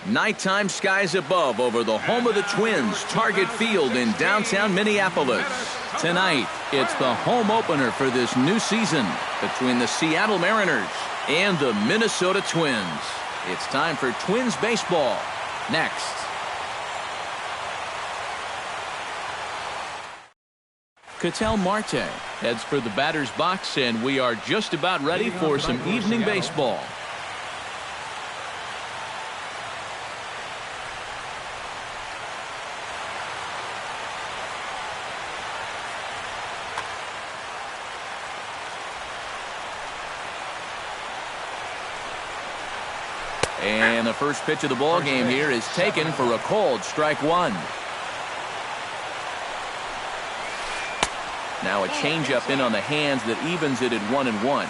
Nighttime skies above over the home of the Twins, Target Field in downtown Minneapolis. Tonight, it's the home opener for this new season between the Seattle Mariners and the Minnesota Twins. It's time for Twins baseball. Next. Ketel Marte heads for the batter's box, and we are just about ready for some evening baseball. And the first pitch of the ball game here is taken for a cold strike one. Now a changeup in on the hands that evens it at 1-1.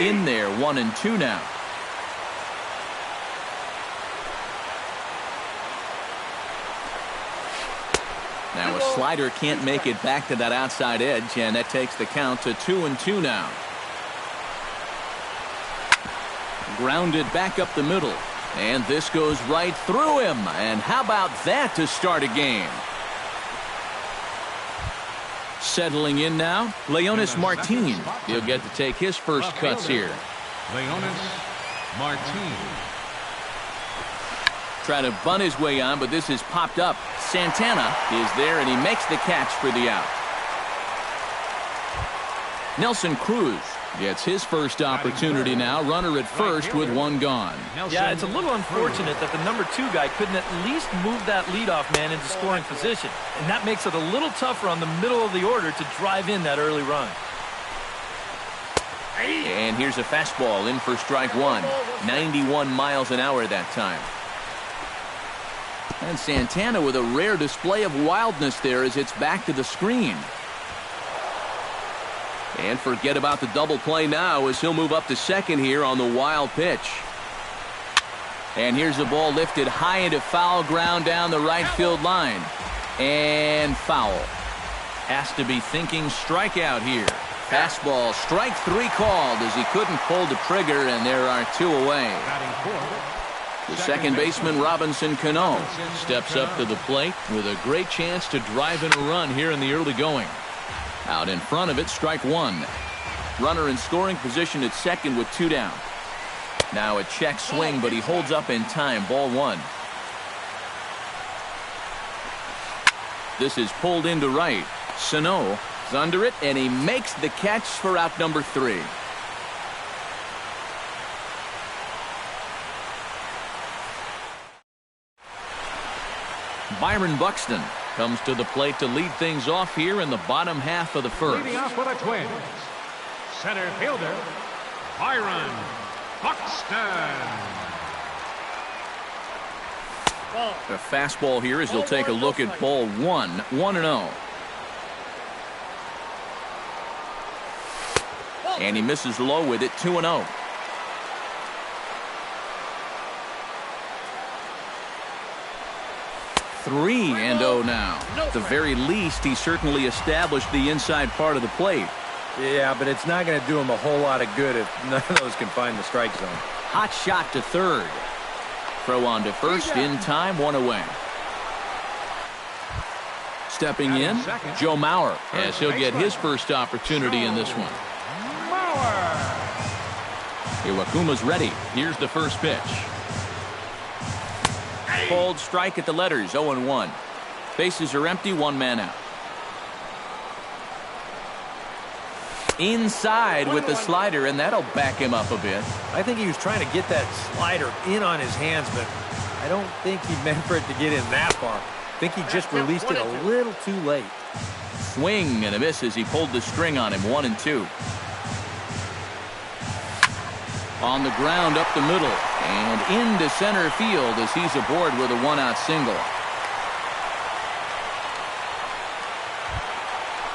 In there, 1-2 now. Now a slider can't make it back to that outside edge, and that takes the count to 2-2 now. Grounded back up the middle. And this goes right through him. And how about that to start a game? Settling in now, Leonis Martin. He'll get to take his first cuts here. Leonis Martin. Trying to bunt his way on, but this is popped up. Santana is there, and he makes the catch for the out. Nelson Cruz gets his first opportunity now. Runner at first with one gone. Yeah, it's a little unfortunate that the #2 guy couldn't at least move that leadoff man into scoring position. And that makes it a little tougher on the middle of the order to drive in that early run. And here's a fastball in for strike one. 91 miles an hour that time. And Santana with a rare display of wildness there as it's back to the screen. And forget about the double play now as he'll move up to second here on the wild pitch. And here's the ball lifted high into foul ground down the right field line. And foul. Has to be thinking strikeout here. Fastball, strike three called as he couldn't pull the trigger, and there are two away. The second baseman, Robinson Cano, steps up to the plate with a great chance to drive in a run here in the early going. Out in front of it, strike one. Runner in scoring position at second with two down. Now a check swing, but he holds up in time. Ball one. This is pulled into right. Sano is under it, and he makes the catch for out number 3. Byron Buxton comes to the plate to lead things off here in the bottom half of the first. Leading off for the Twins, center fielder, Byron Buxton. The fastball here as he'll take a look at ball one. 1-0. And he misses low with it. 2-0. Three and 0 now. At the very least, he certainly established the inside part of the plate. Yeah, but it's not going to do him a whole lot of good if none of those can find the strike zone. Hot shot to third. Throw on to first in time, one away. Stepping in, Joe Mauer, as he'll get his first opportunity in this one. Iwakuma's ready. Here's the first pitch. Cold strike at the letters, 0-1. Bases are empty, one man out. Inside with the slider, and that'll back him up a bit. I think he was trying to get that slider in on his hands, but I don't think he meant for it to get in that far. I think he just released it a little too late. Swing and a miss as he pulled the string on him, 1-2. On the ground up the middle and into center field as he's aboard with a one-out single.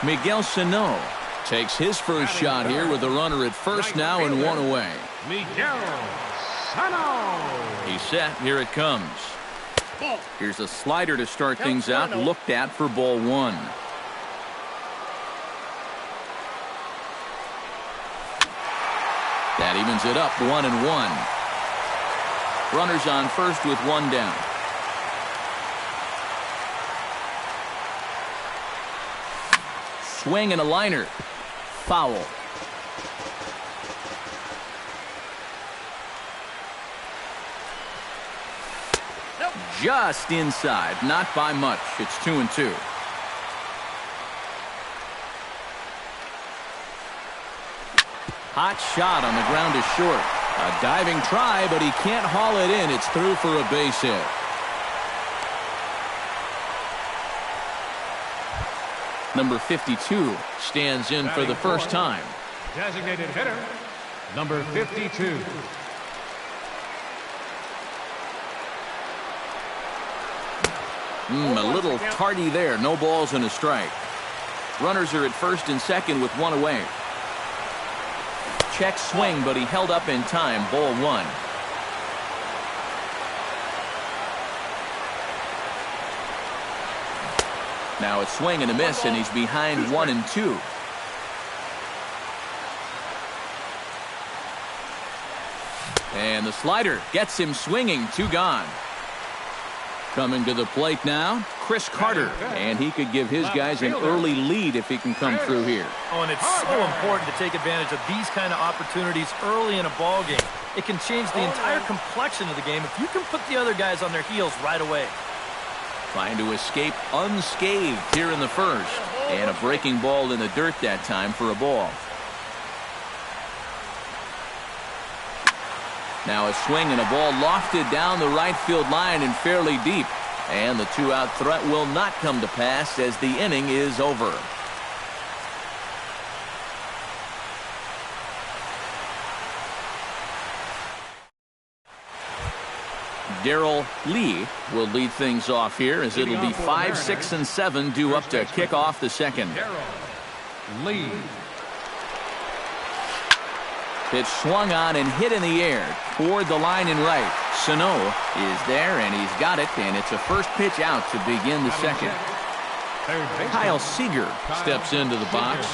Miguel Sano takes his first shot here with a runner at first now and one away. Miguel Sano. He's set. Here it comes. Here's a slider to start things out, looked at for ball one. That evens it up 1-1. Runners on first with one down. Swing and a liner. Foul. Just inside, not by much. It's 2-2. Hot shot on the ground is short. A diving try, but he can't haul it in. It's through for a base hit. Number 52 stands in for the first time. Designated hitter, number 52. A little tardy there. No balls and a strike. Runners are at first and second with one away. Check swing, but he held up in time. Ball one. Now it's swing and a miss, and he's behind 1-2. And the slider gets him swinging. 2 gone. Coming to the plate now, Chris Carter, and he could give his guys an early lead if he can come through here. Oh, and it's so important to take advantage of these kind of opportunities early in a ball game. It can change the entire complexion of the game if you can put the other guys on their heels right away. Trying to escape unscathed here in the first, and a breaking ball in the dirt that time for a ball. Now a swing and a ball lofted down the right field line and fairly deep. And the 2-out threat will not come to pass as the inning is over. Darrell Lee will lead things off here as it'll be 5, 6, and 7 due up to kick off the second. Darrell Lee. Pitch swung on and hit in the air toward the line and right. Sano is there, and he's got it, and it's a first pitch out to begin the second. Kyle Seager steps into the box.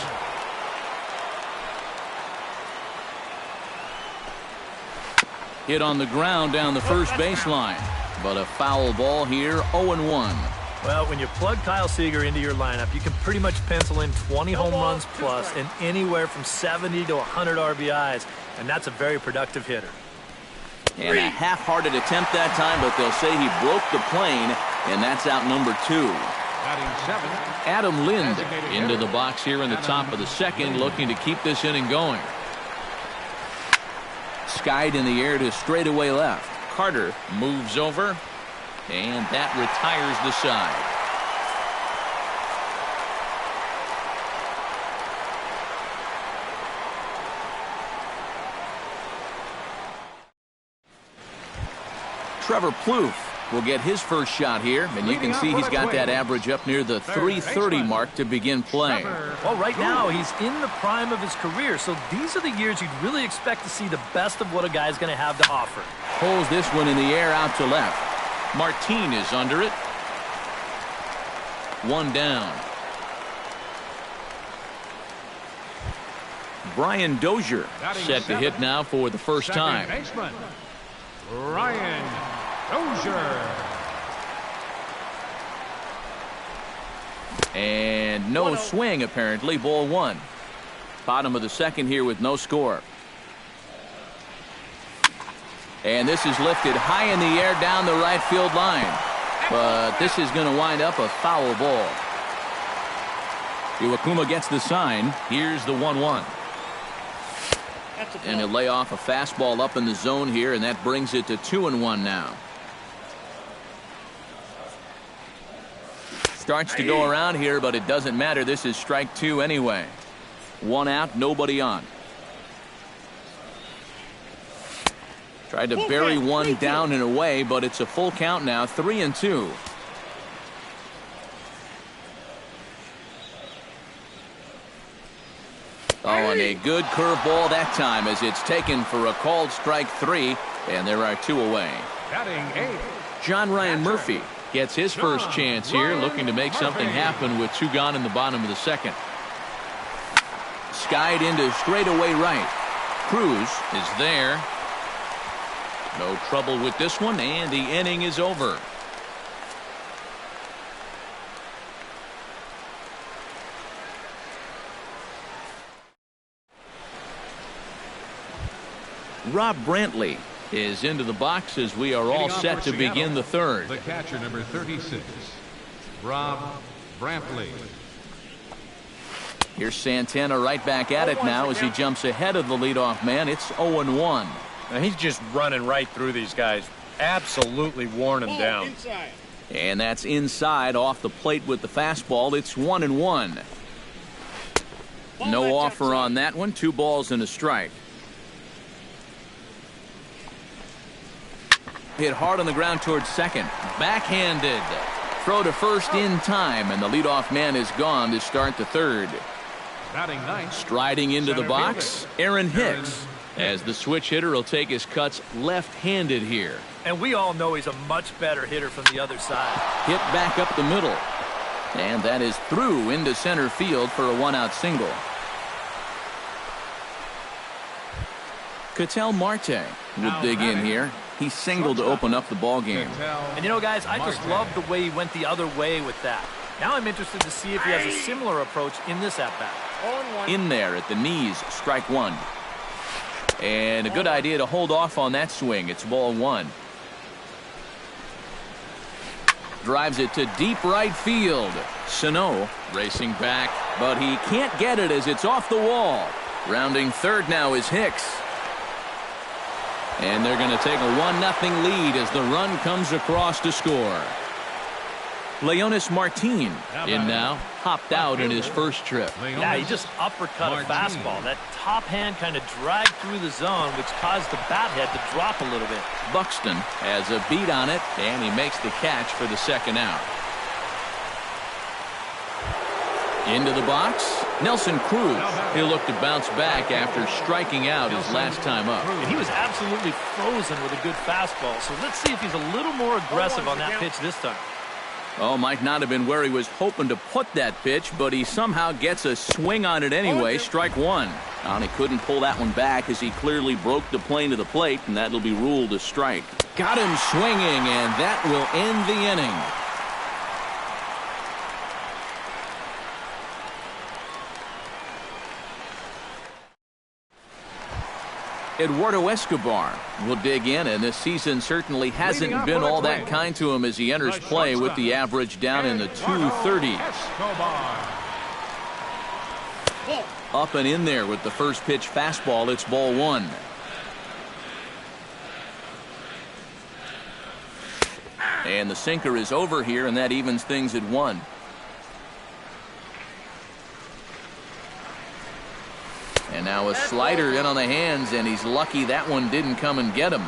Hit on the ground down the first baseline, but a foul ball here, 0-1. Well, when you plug Kyle Seager into your lineup, you can pretty much pencil in 20 home runs plus and anywhere from 70 to 100 RBIs, and that's a very productive hitter. And a half-hearted attempt that time, but they'll say he broke the plane, and that's out number 2. Adam Lind into the box here in the top of the second, looking to keep this inning going. Skied in the air to straightaway left. Carter moves over, and that retires the side. Trevor Plouffe will get his first shot here, and you can see he's got that average up near the 330 mark to begin play. Well, right now he's in the prime of his career, so these are the years you'd really expect to see the best of what a guy's going to have to offer. Pulls this one in the air out to left. Martin is under it. 1 down. Brian Dozier set to hit now for the first time. Brian Dozier. And no swing, apparently. Ball 1. Bottom of the second here with no score. And this is lifted high in the air down the right field line. But this is going to wind up a foul ball. Iwakuma gets the sign. Here's the 1-1. And he'll lay off a fastball up in the zone here, and that brings it to 2-1 now. Starts to go around here, but it doesn't matter. This is strike 2 anyway. 1 out, nobody on. Tried to bury one down and away, but it's a full count now, 3-2. Oh, and a good curveball that time as it's taken for a called strike 3, and there are 2 away. John Ryan Murphy gets his first chance here, looking to make something happen with 2 gone in the bottom of the second. Skied into straightaway right. Cruz is there. No trouble with this one, and the inning is over. Rob Brantley is into the box as we are all set to begin the third. The catcher, number 36, Rob Brantley. Here's Santana right back at it now as he jumps ahead of the leadoff man. It's 0-1. Now he's just running right through these guys. Absolutely worn them down. Inside. And that's inside off the plate with the fastball. It's 1-1. No offer on that one. 2 balls and a strike. Hit hard on the ground towards second. Backhanded. Throw to first in time, and the leadoff man is gone to start the third. Batting ninth. Striding into the box, Aaron Hicks, as the switch hitter will take his cuts left-handed here. And we all know he's a much better hitter from the other side. Hit back up the middle. And that is through into center field for a 1-out single. Ketel Marte will dig in here. He singled to open up the ball game. And you know, guys, I just love the way he went the other way with that. Now I'm interested to see if he has a similar approach in this at-bat. In there at the knees, strike one. And a good idea to hold off on that swing. It's ball one. Drives it to deep right field. Sano racing back, but he can't get it as it's off the wall. Rounding third now is Hicks. And they're going to take a 1-0 lead as the run comes across to score. Leonis Martin in now, hopped out in his first trip. Yeah, he just uppercut a fastball. That top hand kind of dragged through the zone, which caused the bat head to drop a little bit. Buxton has a beat on it, and he makes the catch for the second out. Into the box, Nelson Cruz. He'll look to bounce back after striking out his last time up. And he was absolutely frozen with a good fastball, so let's see if he's a little more aggressive on that pitch this time. Oh, might not have been where he was hoping to put that pitch, but he somehow gets a swing on it anyway. Strike one. And he couldn't pull that one back as he clearly broke the plane to the plate, and that'll be ruled a strike. Got him swinging, and that will end the inning. Eduardo Escobar will dig in, and this season certainly hasn't been all that kind to him as he enters play with the average down in the 230s. Up and in there with the first pitch fastball. It's ball one. And the sinker is over here, and that evens things at 1. And now a slider in on the hands, and he's lucky that one didn't come and get him.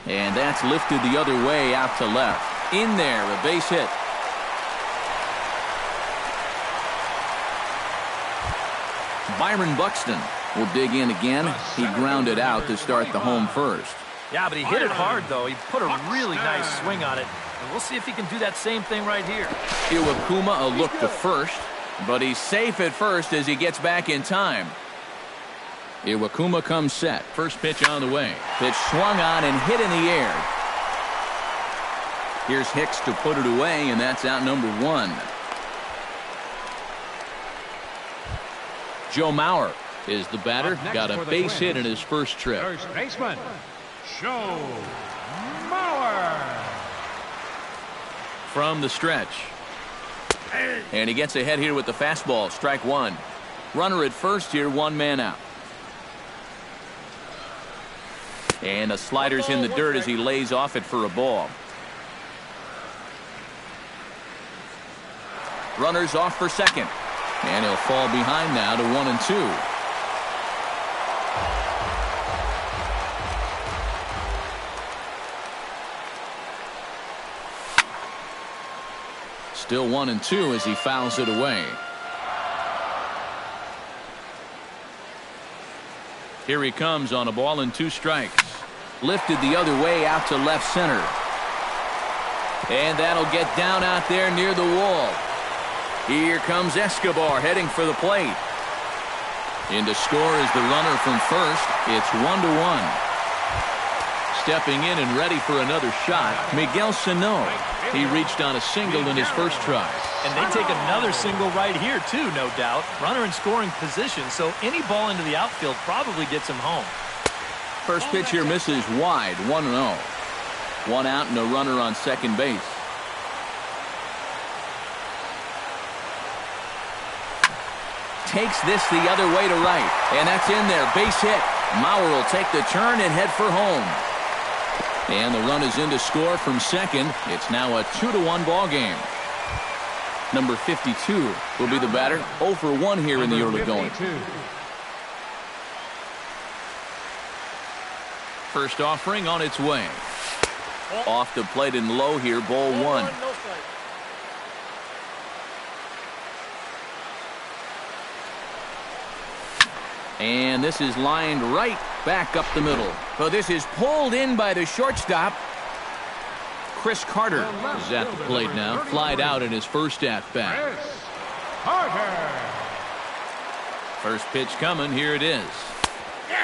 And that's lifted the other way out to left. In there, a base hit. Byron Buxton will dig in again. He grounded out to start the home first. Yeah, but he hit it hard, though. He put a really nice swing on it. And we'll see if he can do that same thing right here. Iwakuma a look to first, but he's safe at first as he gets back in time. Iwakuma comes set. First pitch on the way. Pitch swung on and hit in the air. Here's Hicks to put it away, and that's out number 1. Joe Mauer is the batter. Got a base hit in his first trip. First baseman, Joe Mauer. From the stretch. And he gets ahead here with the fastball. Strike one. Runner at first here, 1 man out. And a slider's in the dirt as he lays off it for a ball. Runner's off for second. And he'll fall behind now to 1 and 2. Still 1 and 2 as he fouls it away. Here he comes on a ball and 2 strikes. Lifted the other way out to left center. And that'll get down out there near the wall. Here comes Escobar heading for the plate. In to score is the runner from first. It's 1-1. Stepping in and ready for another shot, Miguel Sano. He reached on a single in his first try. And they take another single right here, too, no doubt. Runner in scoring position, so any ball into the outfield probably gets him home. First pitch here misses wide, 1-0. One out and a runner on second base. Takes this the other way to right, and that's in there. Base hit. Mauer will take the turn and head for home. And the run is in to score from second. It's now a 2-1 ball game. Number 52 will be the batter. 0 for 1 here in the early going. First offering on its way. Off the plate and low here, ball 1. And this is lined right back up the middle. So this is pulled in by the shortstop. Chris Carter is at the plate now. Flied out in his first at-bat. First pitch coming. Here it is.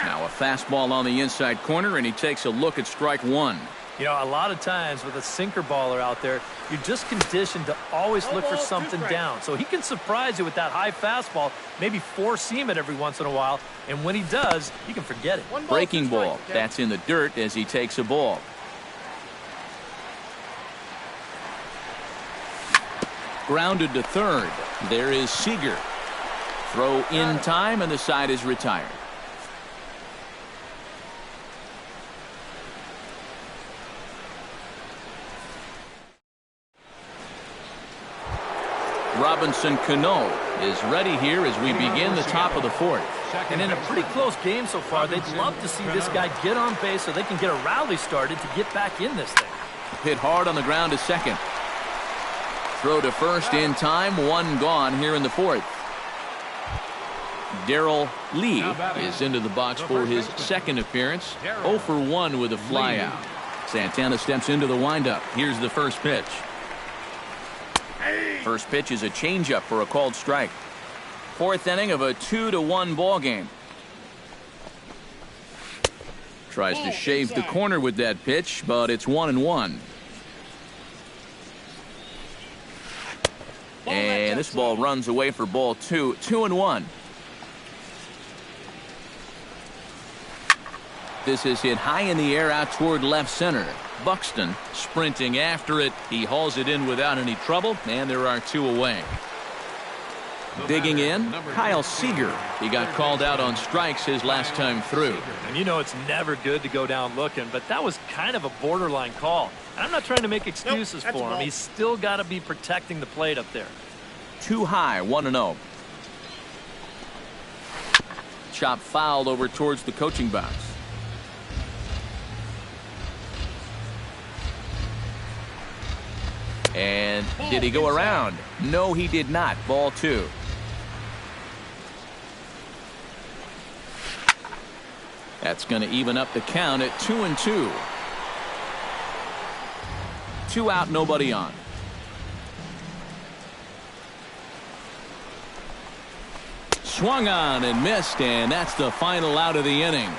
Now a fastball on the inside corner, and he takes a look at strike one. You know, a lot of times with a sinker baller out there, you're just conditioned to always look for something down. So he can surprise you with that high fastball, maybe four-seam it every once in a while, and when he does, you can forget it. Breaking ball. That's in the dirt as he takes a ball. Grounded to third. There is Seager. Throw in time, and the side is retired. Robinson Cano is ready here as we begin the top of the fourth. And in a pretty close game so far, they'd love to see this guy get on base so they can get a rally started to get back in this thing. Hit hard on the ground to second. Throw to first in time. One gone here in the fourth. Darrell Lee is into the box for his second appearance. 0 for 1 with a fly out. Santana steps into the windup. Here's the first pitch. First pitch is a changeup for a called strike. Fourth inning of a 2-1 ball game. Tries to shave the corner with that pitch, but it's 1-1. And this ball runs away for ball 2. 2-1. This is hit high in the air out toward left center. Buxton sprinting after it. He hauls it in without any trouble, and there are two away. Digging in, Kyle Seager. He got called out on strikes his last time through. And you know it's never good to go down looking, but that was kind of a borderline call. I'm not trying to make excuses for him. He's still got to be protecting the plate up there. Too high, 1-0. Chop fouled over towards the coaching box. And did he go around? No, he did not. Ball 2. That's going to even up the count at 2-2. 2 out, nobody on. Swung on and missed, and that's the final out of the inning.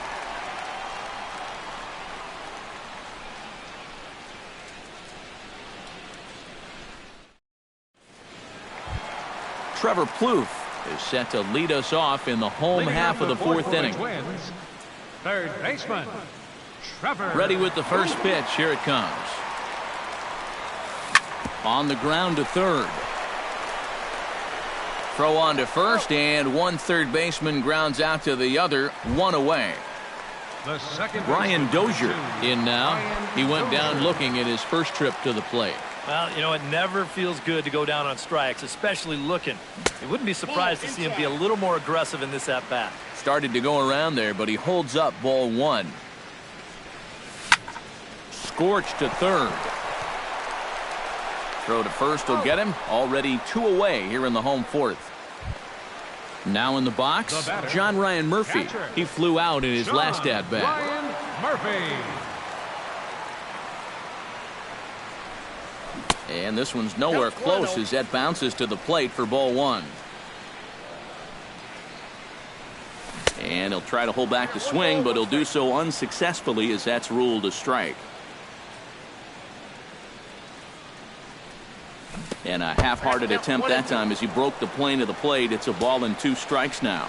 Trevor Plouffe is set to lead us off in the home half of the fourth inning. Third baseman, Trevor. Ready with the first pitch. Here it comes. On the ground to third. Throw on to first, and one third baseman grounds out to the other. One away. The second Brian Dozier in now. He went down looking at his first trip to the plate. Well, you know, it never feels good to go down on strikes, especially looking. You wouldn't be surprised to see him be a little more aggressive in this at-bat. Started to go around there, but he holds up ball 1. Scorched to third. Throw to first will get him. Already 2 away here in the home fourth. Now in the box, John Ryan Murphy. He flew out in his last at-bat. Ryan Murphy. And this one's nowhere close as that bounces to the plate for ball 1. And he'll try to hold back the swing, but he'll do so unsuccessfully as that's ruled a strike. And a half-hearted attempt that time as he broke the plane of the plate. It's a ball and 2 strikes now.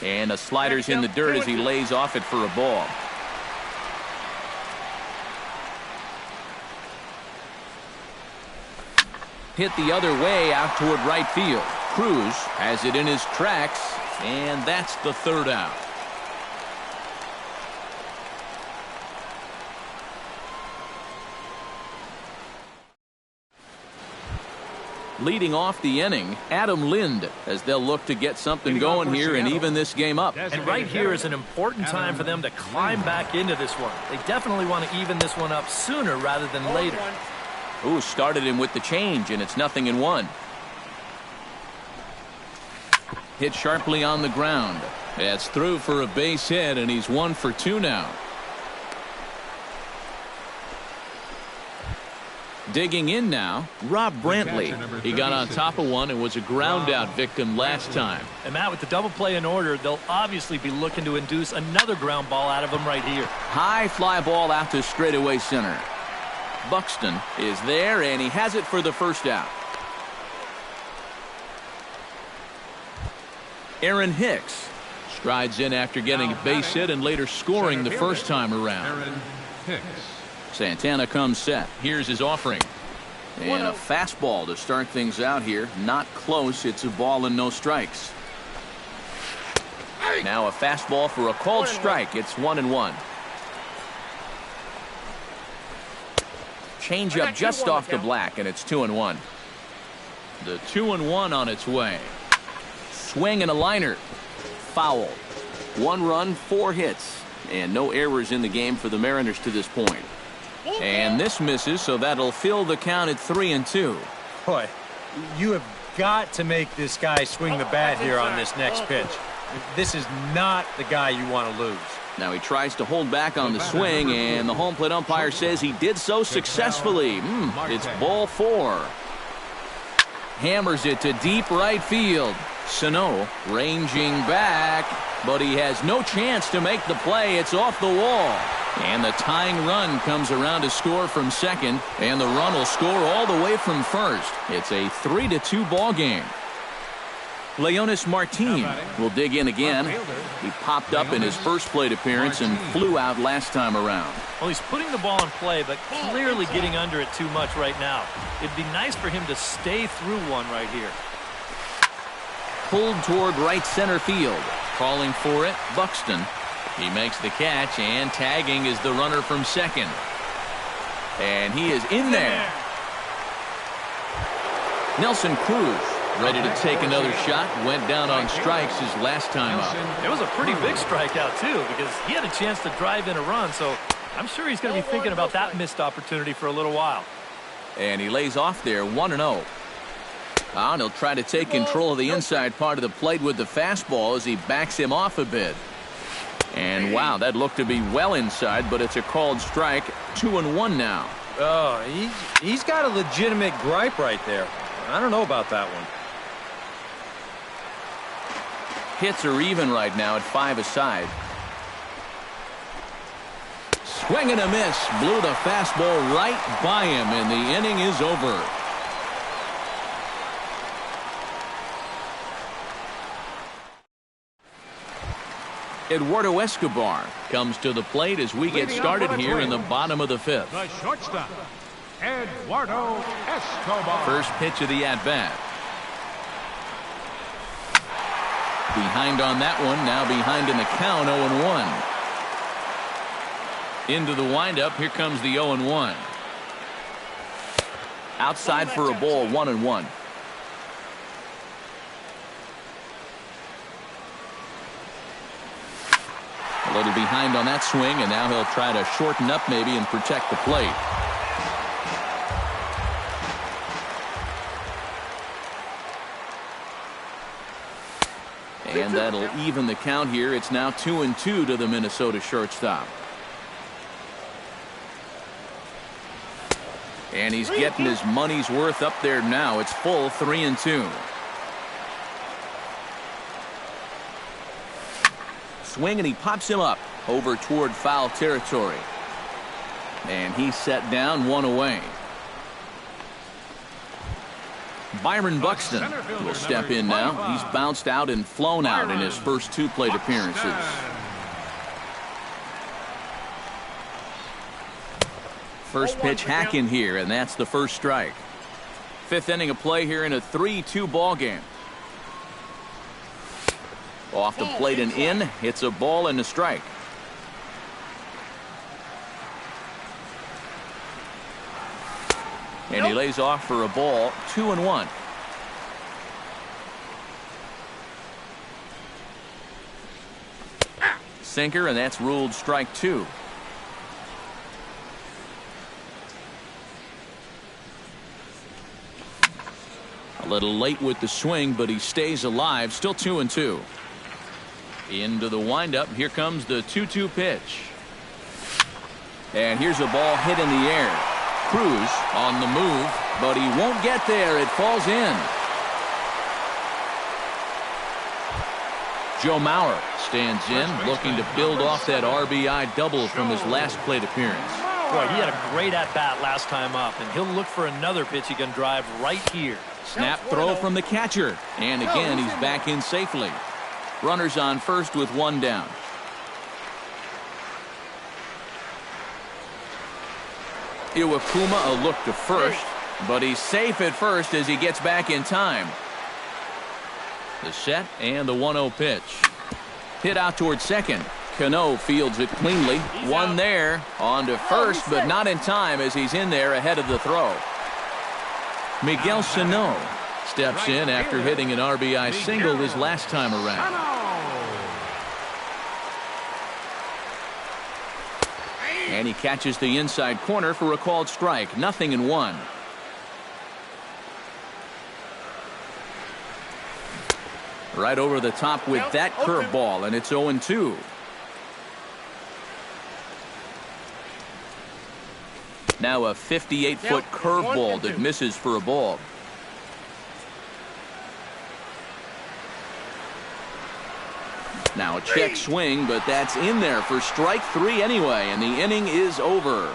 And a slider's in the dirt as he lays off it for a ball. Hit the other way out toward right field. Cruz has it in his tracks, and that's the 3rd out. Leading off the inning, Adam Lind, as they'll look to get something going here and even this game up. And right here is an important time for them to climb back into this one. They definitely want to even this one up sooner rather than later. Ooh, started him with the change, and it's 0-1. Hit sharply on the ground. That's through for a base hit, and he's 1 for 2 now. Digging in now, Rob Brantley. He got on top of one and was a ground out victim last time. And Matt, with the double play in order, they'll obviously be looking to induce another ground ball out of him right here. High fly ball out to straightaway center. Buxton is there, and he has it for the 1st out. Aaron Hicks strides in after getting a base hit and later scoring the 1st time around. Aaron Hicks. Santana comes set. Here's his offering. And a fastball to start things out here. Not close. It's a ball and no strikes. Now a fastball for a called strike. It's 1-1. Change up just off the black, and it's 2-1. The 2-1 on its way. Swing and a liner. Foul. 1 run, 4 hits, and no errors in the game for the Mariners to this point. And this misses, so that'll fill the count at 3-2. Boy, you have got to make this guy swing the bat here on this next pitch. This is not the guy you want to lose. Now he tries to hold back on the swing, and the home plate umpire says he did so successfully. It's ball 4. Hammers it to deep right field. Sano ranging back, but he has no chance to make the play. It's off the wall. And the tying run comes around to score from second, and the run will score all the way from first. It's a 3-2 ball game. Leonis Martin will dig in again. He popped up in his first plate appearance and flew out last time around. Well, he's putting the ball in play, but clearly getting under it too much right now. It'd be nice for him to stay through one right here. Pulled toward right center field. Calling for it, Buxton. He makes the catch, and tagging is the runner from second. And he is in there. Nelson Cruz ready to take another shot. Went down on strikes his last time up. It was a pretty big strikeout, too, because he had a chance to drive in a run, so I'm sure he's going to be thinking about that missed opportunity for a little while. And he lays off there, 1-0. And he'll try to take control of the inside part of the plate with the fastball as he backs him off a bit. And wow, that looked to be well inside, but it's a called strike. 2-1 now. Oh, he's got a legitimate gripe right there. I don't know about that one. Hits are even right now at 5 aside. Swing and a miss. Blew the fastball right by him, and the inning is over. Eduardo Escobar comes to the plate as we get started here in the bottom of the 5th. The shortstop, Eduardo Escobar. First pitch of the at-bat. Behind on that one, now behind in the count, 0-1. Into the windup, here comes the 0-1. Outside for a ball, 1-1. A little behind on that swing, and now he'll try to shorten up maybe and protect the plate. And that'll even the count here. It's now 2-2 to the Minnesota shortstop. And he's getting his money's worth up there now. It's full 3-2. swing, and he pops him up over toward foul territory. And he's set down, one away. Byron Buxton will step in now. He's bounced out and flown out in his first 2 plate appearances. First pitch hack in here, and that's the first strike. 5th inning of play here in a 3-2 ball game. Off the plate and in. It's a ball and a strike. And he lays off for a ball, 2-1. Sinker, and that's ruled strike 2. A little late with the swing, but he stays alive. Still 2-2. Into the windup. Here comes the 2-2 pitch. And here's a ball hit in the air. Cruz on the move, but he won't get there. It falls in. Joe Mauer stands in, looking to build off that RBI double from his last plate appearance. Boy, he had a great at-bat last time up, and he'll look for another pitch he can drive right here. Snap throw from the catcher, and again he's back in safely. Runners on first with 1 down. Iwakuma a look to first, but he's safe at first as he gets back in time. The set and the 1-0 pitch. Hit out toward second. Cano fields it cleanly. One there. On to first, but not in time as he's in there ahead of the throw. Miguel Sano steps in after hitting an RBI single his last time around. And he catches the inside corner for a called strike. 0-1. Right over the top with that curveball, and it's 0-2. Now a 58-foot curveball that misses for a ball. Now a check swing, but that's in there for strike 3 anyway, and the inning is over.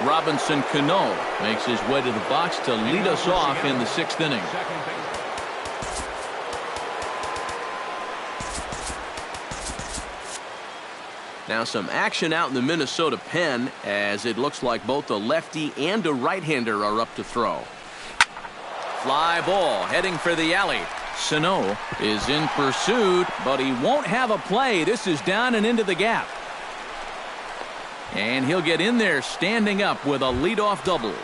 Robinson Cano makes his way to the box to lead us off in the 6th inning. Now some action out in the Minnesota pen, as it looks like both a lefty and a right-hander are up to throw. Fly ball heading for the alley. Sano is in pursuit, but he won't have a play. This is down and into the gap. And he'll get in there standing up with a leadoff double.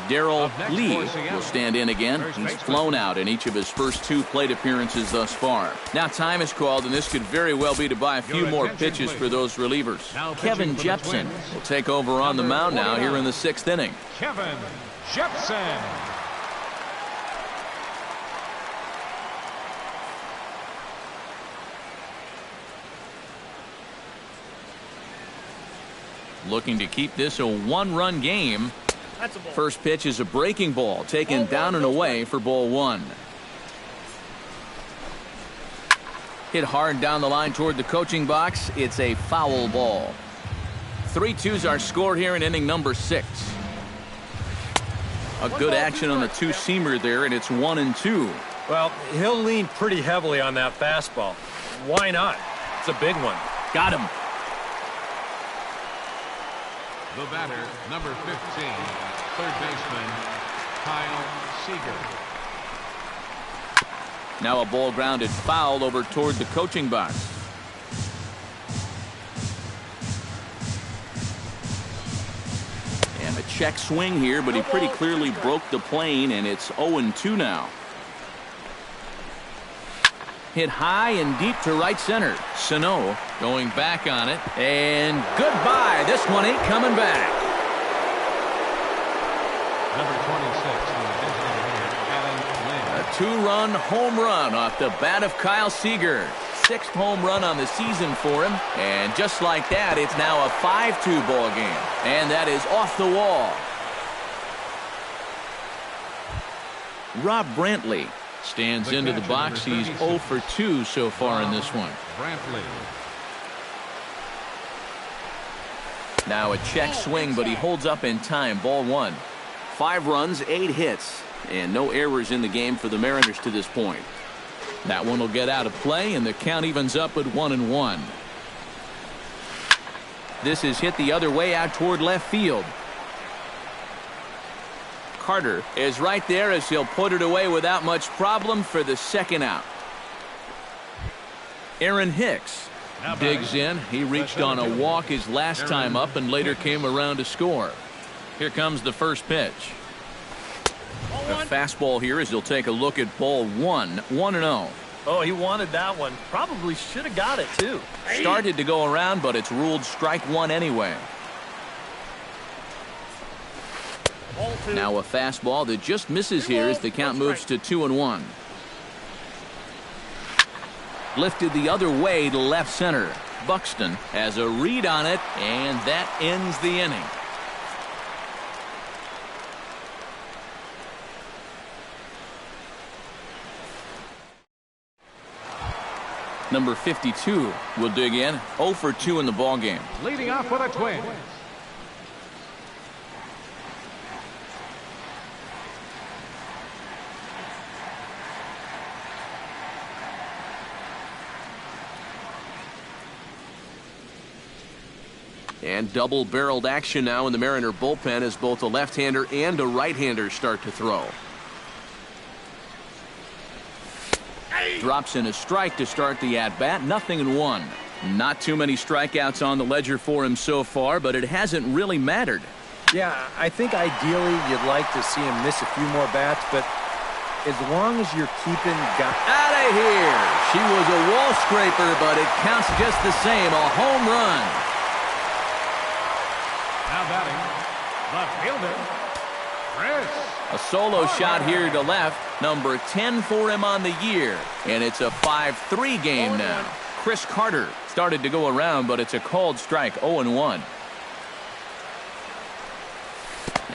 Darrell Lee will stand in again. He's flown out in each of his first 2 plate appearances thus far. Now time is called, and this could very well be to buy a few more pitches for those relievers. Kevin Jepsen will take over on the mound now here in the 6th inning. Kevin Jepsen. Looking to keep this a 1-run game. First pitch is a breaking ball taken down and away for ball 1. Hit hard down the line toward the coaching box. It's a foul ball. 3-2s are scored here in inning number 6. A good action on the 2-seamer there, and it's 1-2. Well, he'll lean pretty heavily on that fastball. Why not? It's a big one. Got him. The batter, number 15, third baseman, Kyle Seager. Now a ball grounded foul over toward the coaching box. And a check swing here, but he pretty clearly broke the plane, and it's 0-2 now. Hit high and deep to right center. Sano going back on it, and goodbye. This one ain't coming back. Number 26, A 2-run home run off the bat of Kyle Seager. 6th home run on the season for him, and just like that, it's now a 5-2 ball game, and that is off the wall. Rob Brantley stands into the box. He's 0 for 2 so far in this one. Brantley. Now a check swing, but he holds up in time. Ball 1. 5 runs, 8 hits, and no errors in the game for the Mariners to this point. That one will get out of play, and the count evens up at 1-1. This is hit the other way out toward left field. Carter is right there as he'll put it away without much problem for the second out. Aaron Hicks digs in. He reached on a walk his last time up and later came around to score. Here comes the first pitch. A fastball here as he'll take a look at ball 1. 1-0. Oh, he wanted that one. Probably should have got it, too. Started to go around, but it's ruled strike 1 anyway. Now a fastball that just misses here as the count moves to 2-1. Lifted the other way to left center. Buxton has a read on it, and that ends the inning. Number 52 will dig in. 0 for 2 in the ballgame. Leading off with a twin. And double-barreled action now in the Mariner bullpen as both a left-hander and a right-hander start to throw. Drops in a strike to start the at-bat. 0-1. Not too many strikeouts on the ledger for him so far, but it hasn't really mattered. Yeah, I think ideally you'd like to see him miss a few more bats, but as long as you're keeping guys out of here. She was a wall scraper, but it counts just the same. A home run. Now batting, the fielder, Chris. A solo shot here to left. Number 10 for him on the year. And it's a 5-3 game now. Chris Carter started to go around, but it's a called strike. 0-1.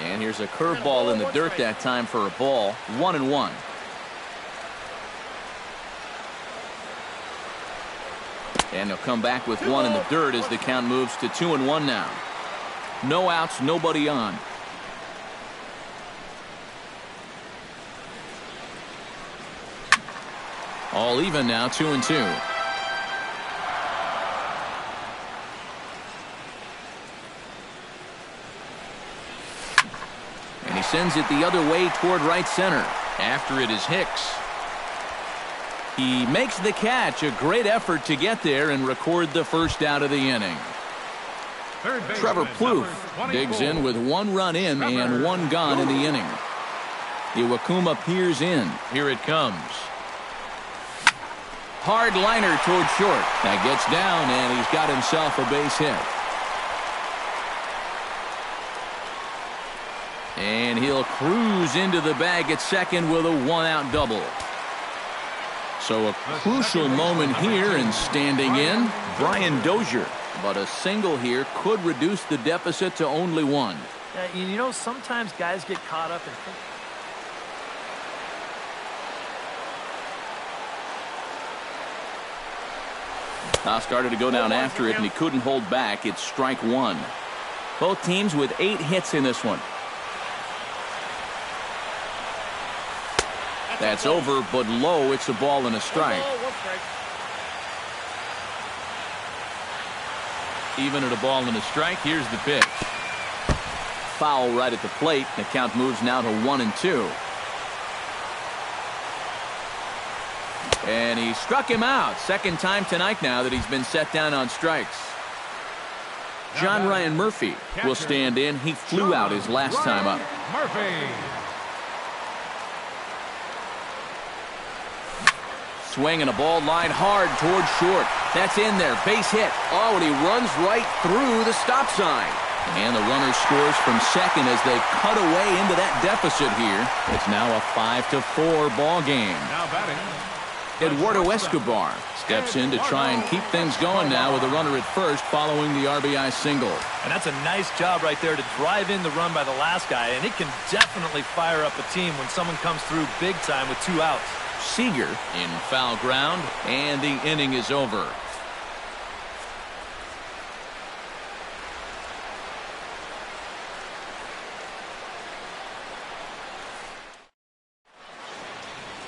And here's a curveball in the dirt that time for a ball. 1-1. And he'll come back with one in the dirt as the count moves to 2-1 now. No outs, nobody on. All even now, 2-2. And he sends it the other way toward right center. After it is Hicks. He makes the catch. A great effort to get there and record the first out of the inning. Trevor Plouffe digs in with 1 run in and 1 gone in the inning. Iwakuma peers in. Here it comes. Hard liner toward short. That gets down, and he's got himself a base hit. And he'll cruise into the bag at second with a 1-out double. So a crucial moment here, and standing in, Brian Dozier. But a single here could reduce the deficit to only 1. Yeah, you know, sometimes guys get caught up in Started to go down after it, and he couldn't hold back. It's strike 1. Both teams with 8 hits in this one. That's over, but low. It's a ball and a strike. Even at a ball and a strike. Here's the pitch. Foul right at the plate. The count moves now to 1-2. And he struck him out. Second time tonight now that he's been set down on strikes. John Ryan Murphy will stand in. He flew out his last time up. Murphy. Swing and a ball line hard toward short. That's in there. Base hit. Oh, and he runs right through the stop sign. And the runner scores from second as they cut away into that deficit here. It's now a 5-4 ball game. Now batting, Eduardo Escobar steps in to try and keep things going now with a runner at first following the RBI single. And that's a nice job right there to drive in the run by the last guy, and it can definitely fire up a team when someone comes through big time with 2 outs. Seager in foul ground, and the inning is over.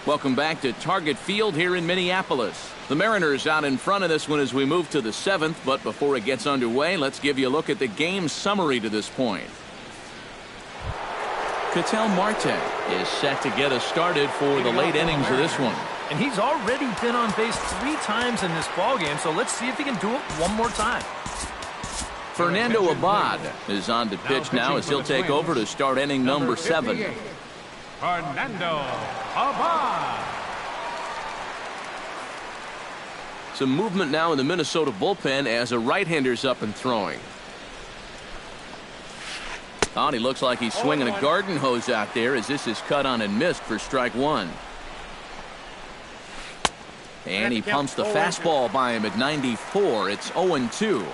Welcome back to Target Field here in Minneapolis. The Mariners out in front of this one as we move to the 7th, but before it gets underway, let's give you a look at the game summary to this point. Ketel Marte is set to get us started for the late innings of this one. And he's already been on base 3 times in this ballgame, so let's see if he can do it one more time. Fernando Abad is on to pitch now as he'll take over to start inning number 7. Fernando Abad. Some movement now in the Minnesota bullpen as a right-hander's up and throwing. Oh, he looks like he's swinging a garden hose out there as this is cut on and missed for strike 1. And he pumps the fastball by him at 94. It's 0-2.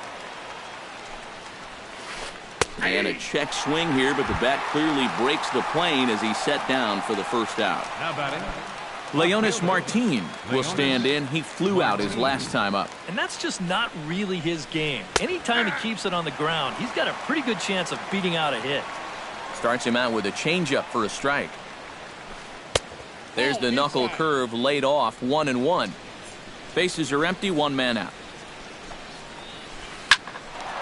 And a check swing here, but the bat clearly breaks the plane as he's set down for the first out. Now batting, Leonis Martin will stand in. He flew out his last time up. And that's just not really his game. Anytime he keeps it on the ground, he's got a pretty good chance of beating out a hit. Starts him out with a changeup for a strike. There's the knuckle curve laid off, 1-1. Bases are empty, 1 man out.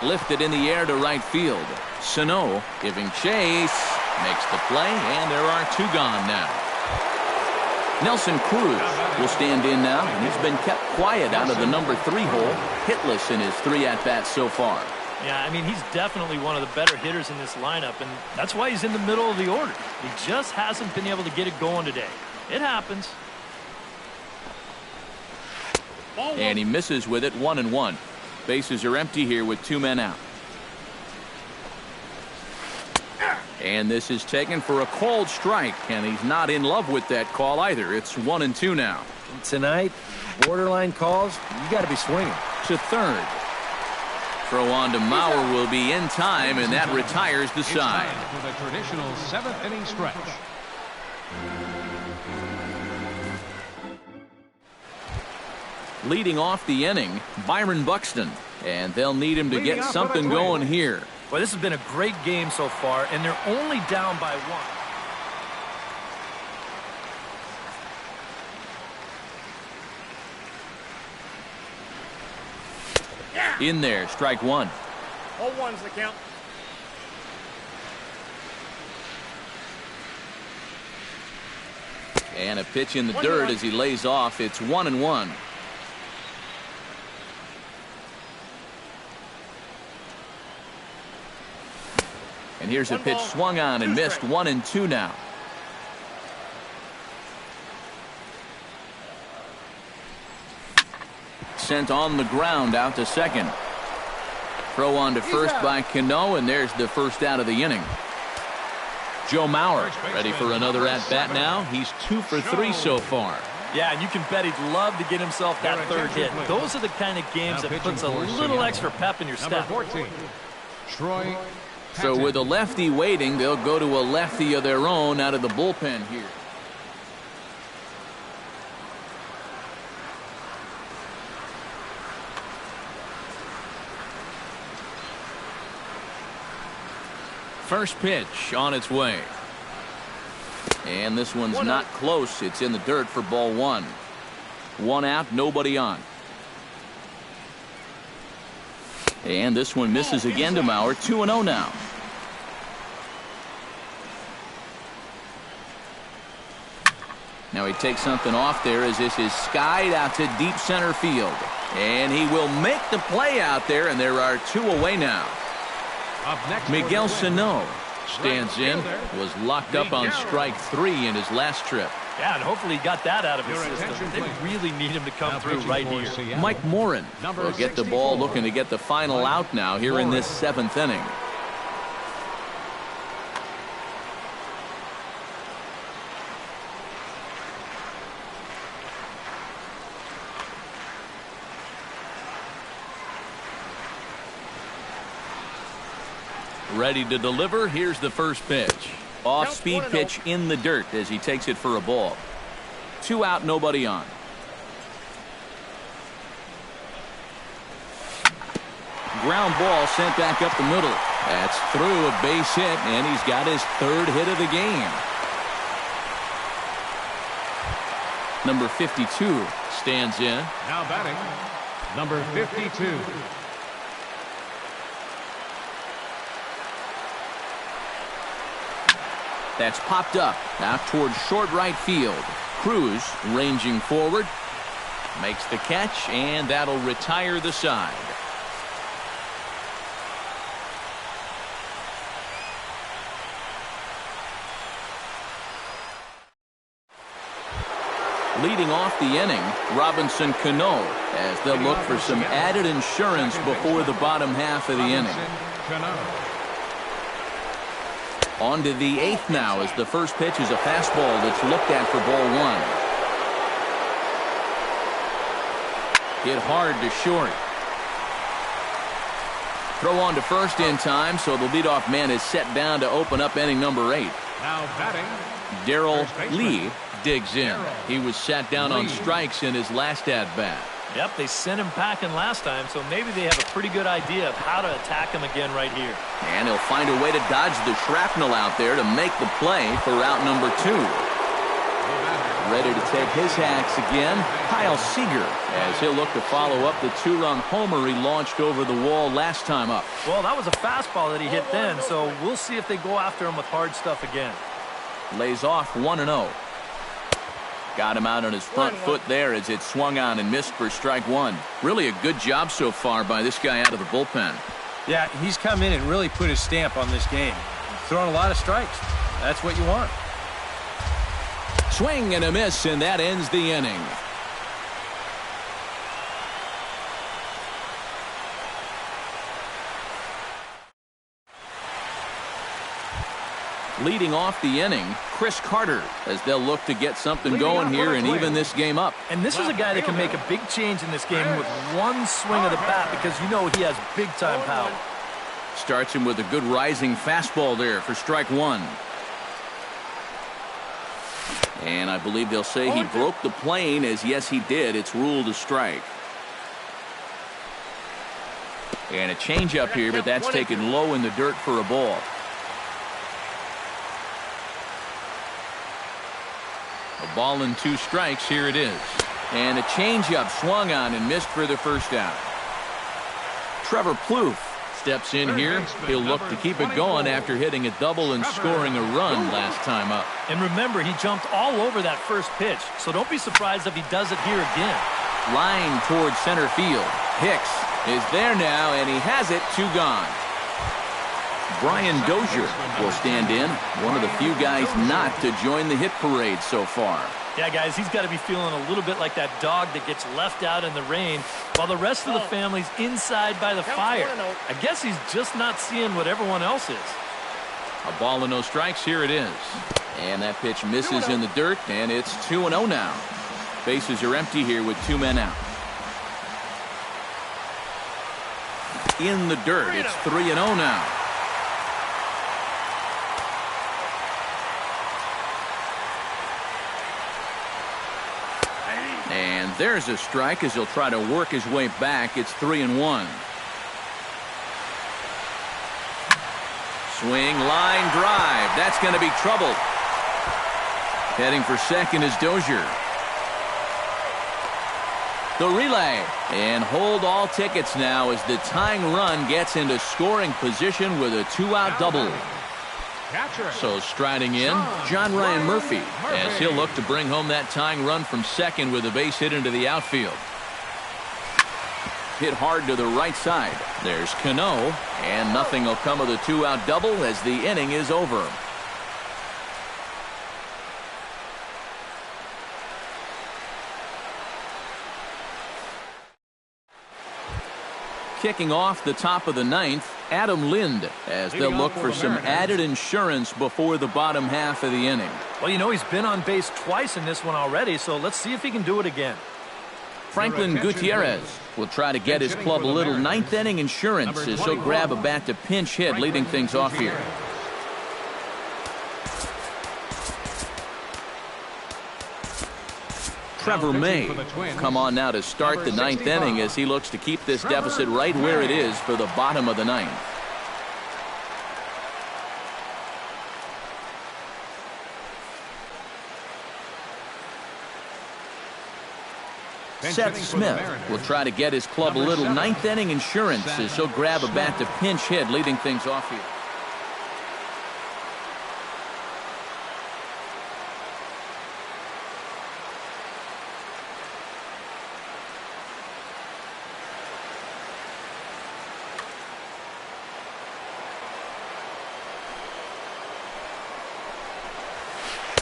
Lifted in the air to right field. Sano giving chase. Makes the play, and there are 2 gone now. Nelson Cruz will stand in now, and he's been kept quiet out of the number 3 hole. Hitless in his 3 at-bats so far. Yeah, I mean, he's definitely one of the better hitters in this lineup, and that's why he's in the middle of the order. He just hasn't been able to get it going today. It happens. And he misses with it, 1-1. Bases are empty here with 2 men out. And this is taken for a called strike, and he's not in love with that call either. It's 1-2 now. Tonight, borderline calls, you got to be swinging. To third. Throw on to Mauer will be in time, and that retires the side. It's time for the traditional 7th inning stretch. Leading off the inning, Byron Buxton, and they'll need him to get something going here. Well, this has been a great game so far, and they're only down by 1. In there, strike 1. 0-1's the count. And a pitch in the dirt as he lays off. It's 1-1. And here's a pitch swung on and missed. 1-2 now. Sent on the ground out to second. Throw on to first by Cano, and there's the first out of the inning. Joe Mauer ready for another at-bat now. He's 2 for 3 so far. Yeah, and you can bet he'd love to get himself that 3rd hit. Those are the kind of games that puts a little extra pep in your step. Number 14, Troy. So with a lefty waiting, they'll go to a lefty of their own out of the bullpen here. First pitch on its way. And this one's not close. It's in the dirt for ball 1. 1 out, nobody on. And this one misses again to Mauer. 2-0 now. Now he takes something off there as this is skied out to deep center field. And he will make the play out there, and there are 2 away now. Up next, Miguel Sano stands in, was locked up on strike 3 in his last trip. Yeah, and hopefully he got that out of his system. They really need him to come through right here. Mike Morin will get the ball, looking to get the final out now here in this 7th inning. Ready to deliver. Here's the first pitch. Off-speed pitch in the dirt as he takes it for a ball. 2 out, nobody on. Ground ball sent back up the middle. That's through a base hit, and he's got his 3rd hit of the game. Number 52 stands in. Now batting, number 52. That's popped up out towards short right field. Cruz ranging forward. Makes the catch, and that'll retire the side. Leading off the inning, Robinson Cano, as they'll look for some added insurance before the bottom half of the inning. On to the 8th now, as the first pitch is a fastball that's looked at for ball 1. Hit hard to short. Throw on to first in time, so the leadoff man is set down to open up inning number 8. Now batting, Darrell Lee digs in. He was sat down on strikes in his last at-bat. Yep, they sent him packing last time, so maybe they have a pretty good idea of how to attack him again right here. And he'll find a way to dodge the shrapnel out there to make the play for out number 2. Ready to take his hacks again, Kyle Seager, as he'll look to follow up the 2-run homer he launched over the wall last time up. Well, that was a fastball that he hit then, so we'll see if they go after him with hard stuff again. Lays off 1-0. Got him out on his front foot there as it swung on and missed for strike 1. Really a good job so far by this guy out of the bullpen. Yeah, he's come in and really put his stamp on this game. Throwing a lot of strikes. That's what you want. Swing and a miss, and that ends the inning. Leading off the inning, Chris Carter, as they'll look to get something going here and even this game up. And this is a guy that can make a big change in this game with one swing of the bat, because you know he has big-time power. Starts him with a good rising fastball there for strike 1. And I believe they'll say he broke the plane, as yes he did. It's ruled a strike. And a changeup here, but that's taken low in the dirt for a ball. A ball and 2 strikes. Here it is. And a changeup swung on and missed for the first out. Trevor Plouffe steps in here. He'll look to keep it going after hitting a double and scoring a run last time up. And remember, he jumped all over that first pitch, so don't be surprised if he does it here again. Line towards center field. Hicks is there now, and he has it. 2 gone. Brian Dozier will stand in, one of the few guys not to join the hit parade so far. Yeah, guys, he's got to be feeling a little bit like that dog that gets left out in the rain while the rest of the family's inside by the fire. I guess he's just not seeing what everyone else is. A ball and no strikes. Here it is. And that pitch misses in the dirt, and it's 2-0 now. Bases are empty here with 2 men out. In the dirt, it's 3-0 now. And there's a strike as he'll try to work his way back. It's 3-1. Swing, line drive. That's going to be trouble. Heading for second is Dozier. The relay. And hold all tickets now as the tying run gets into scoring position with a 2-out double. So striding in, John Ryan Murphy, as he'll look to bring home that tying run from second with a base hit into the outfield. Hit hard to the right side. There's Cano, and nothing will come of the 2-out double as the inning is over. Kicking off the top of the 9th, Adam Lind, as they'll look for some added insurance before the bottom half of the inning. Well, you know, he's been on base twice in this one already, so let's see if he can do it again. Franklin Gutierrez will try to get his club a little ninth-inning insurance as he'll grab a bat to pinch hit, leading things off here. Trevor May come on now to start the ninth inning as he looks to keep this deficit right where it is for the bottom of the ninth. Seth Smith will try to get his club a little ninth-inning insurance as he'll grab a bat to pinch hit, leading things off here.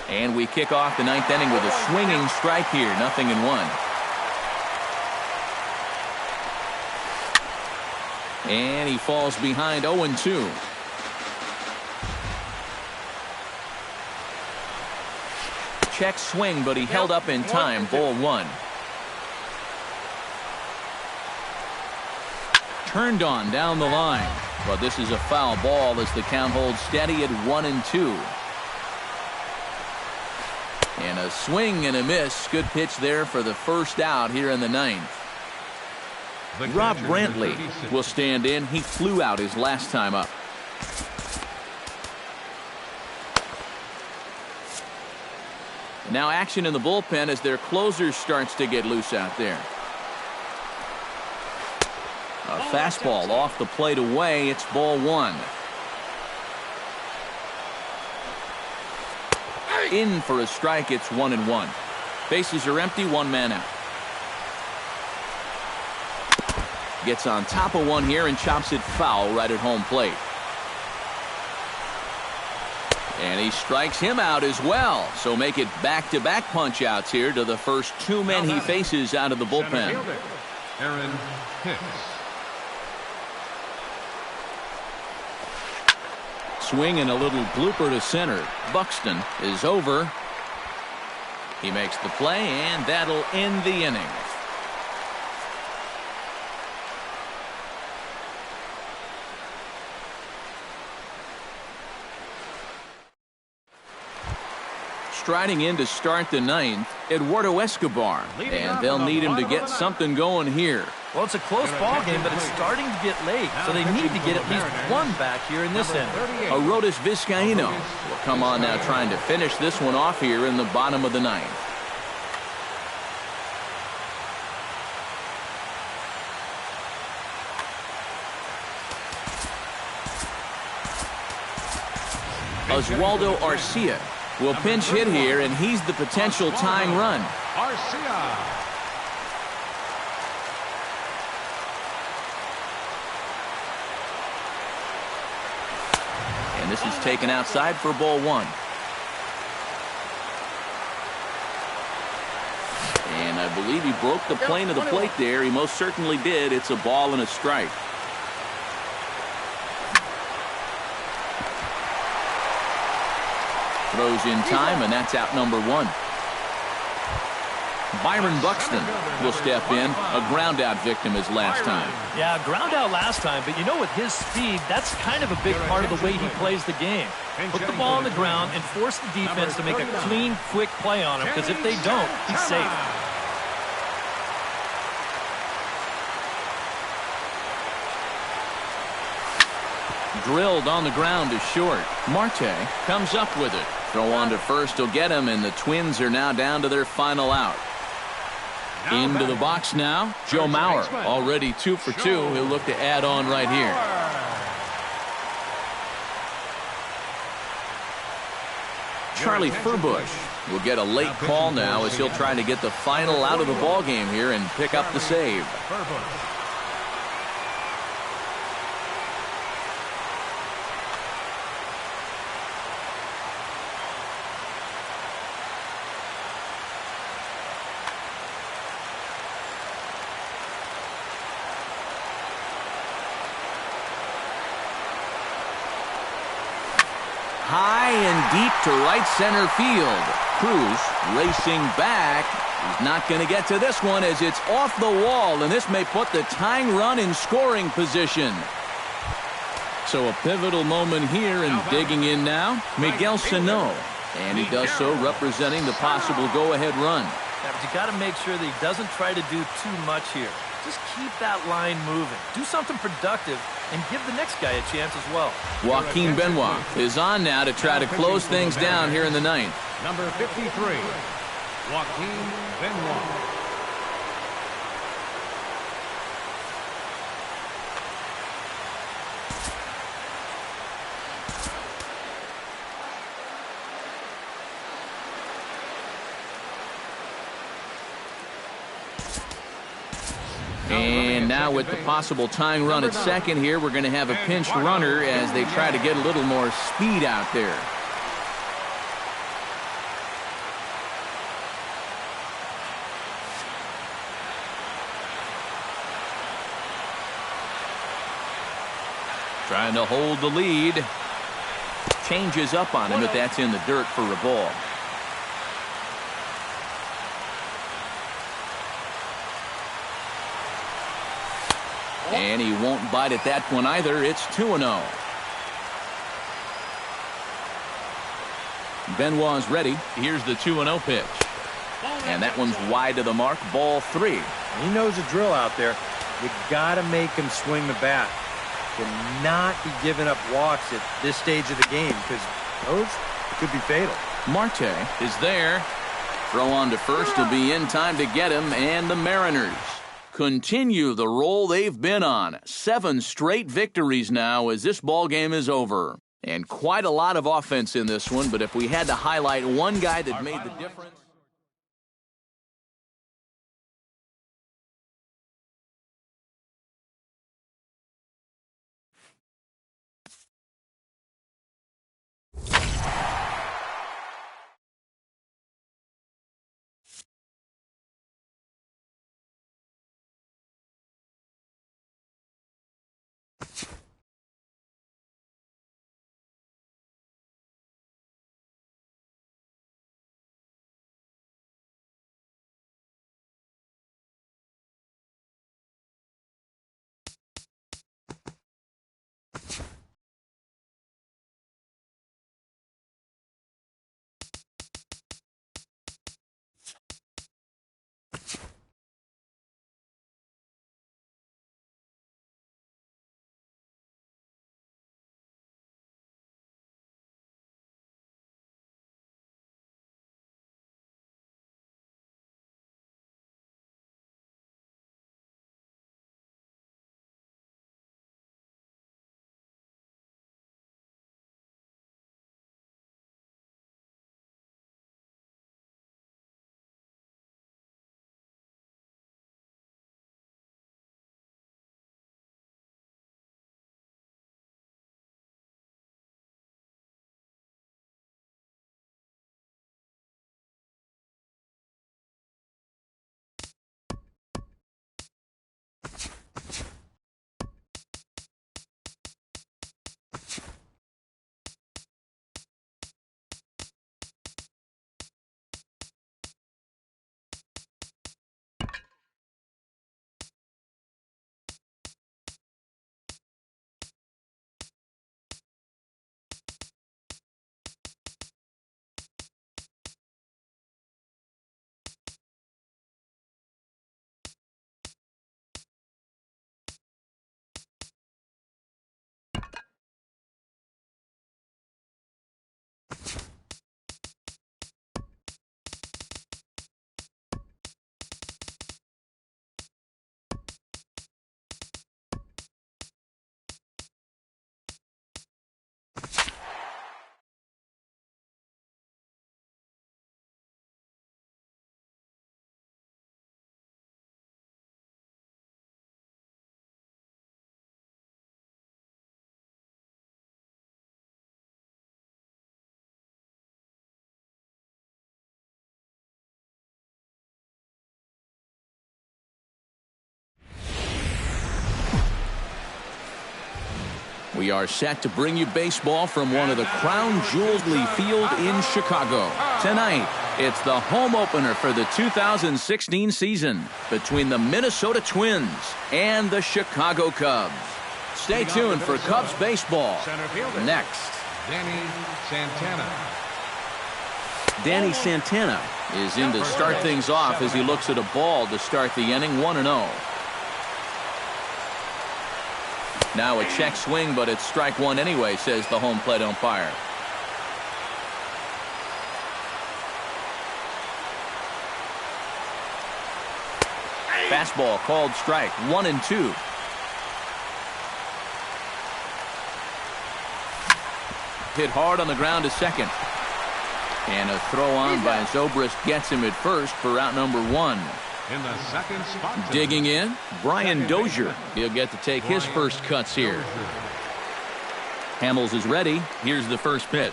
And we kick off the ninth inning with a swinging strike here, 0-1. And he falls behind 0-2. Check swing, but he held up in time. Ball 1. Turned on down the line, but this is a foul ball as the count holds steady at 1-2. And a swing and a miss. Good pitch there for the first out here in the ninth. Rob Brantley will stand in. He flew out his last time up. Now action in the bullpen as their closer starts to get loose out there. A fastball off the plate away. It's ball 1. In for a strike. It's 1-1. Bases are empty. One man out. Gets on top of one here and chops it foul right at home plate. And he strikes him out as well. So make it back-to-back punch-outs here to the first two men he faces out of the bullpen. Aaron Hicks. Swing and a little blooper to center. Buxton is over. He makes the play, and that'll end the inning. Striding in to start the ninth, Eduardo Escobar, and they'll need him to get something going here. Well, it's a close ball game, but it's starting to get late, so they need to get at least one back here in this inning. Arodys Vizcaíno will come on now trying to finish this one off here in the bottom of the ninth. Oswaldo Arcia will pinch hit here, and he's the potential tying run. Arcia. And this is taken outside for ball 1. And I believe he broke the plane of the plate there. He most certainly did. It's a ball and a strike. Throws in time, and that's out number 1. Byron Buxton will step in. A ground out victim his last time. Yeah, ground out last time, but you know, with his speed, that's kind of a big part of the way he plays the game. Put the ball on the ground and force the defense to make a clean, quick play on him, because if they don't, he's safe. Drilled on the ground to short. Marte comes up with it. Throw on to first will get him, and the Twins are now down to their final out. Into the box now, Joe Mauer, already 2 for 2. He'll look to add on right here. Charlie Furbush will get a late call now as he'll try to get the final out of the ball game here and pick up the save. High and deep to right center field. Cruz racing back, He's not going to get to this one as it's off the wall, and this may put the tying run in scoring position. So a pivotal moment here, and digging in now, Miguel Sano. And he does so representing the possible go-ahead run. Yeah, but you got to make sure that he doesn't try to do too much here. Just keep that line moving. Do something productive and give the next guy a chance as well. Joaquin Benoit is on now to try to close things down here in the ninth. Number 53, Joaquin Benoit. And now with the possible tying run at second here, we're going to have a pinch runner as they try to get a little more speed out there. Trying to hold the lead. Changes up on him, but that's in the dirt for a ball. And he won't bite at that one either. It's 2-0. Benoit's ready. Here's the 2-0 pitch. And that one's wide to the mark. Ball 3. He knows the drill out there. You got to make him swing the bat. Cannot be giving up walks at this stage of the game because those could be fatal. Marte is there. Throw on to first will be in time to get him, and the Mariners continue the roll they've been on. 7 straight victories now as this ball game is over. And quite a lot of offense in this one, but if we had to highlight one guy that made the difference. We are set to bring you baseball from one of the crown jewels Lee Field in Chicago. Tonight, It's the home opener for the 2016 season between the Minnesota Twins and the Chicago Cubs. Stay tuned for Cubs baseball next. Danny Santana is in to start things off as he looks at a ball to start the inning, 1-0. Now a check swing, but it's strike one anyway, says the home plate umpire. Fastball called strike, 1-2. Hit hard on the ground to second. And a throw on by Zobrist gets him at first for out number 1. In the second spot. Digging in, Brian Dozier. He'll get to take his first cuts here. Hamels is ready. Here's the first pitch.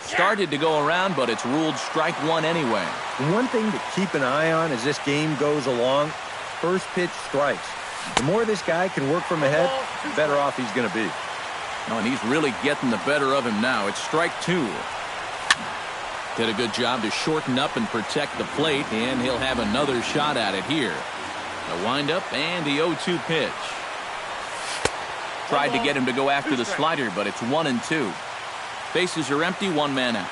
Started to go around, but it's ruled strike one anyway. One thing to keep an eye on as this game goes along, first pitch strikes. The more this guy can work from ahead, the better off he's going to be. Oh, and he's really getting the better of him now. It's strike two. Did a good job to shorten up and protect the plate, and he'll have another shot at it here. A windup and the 0-2 pitch. Tried to get him to go after the slider, but it's 1-2. Bases are empty, one man out.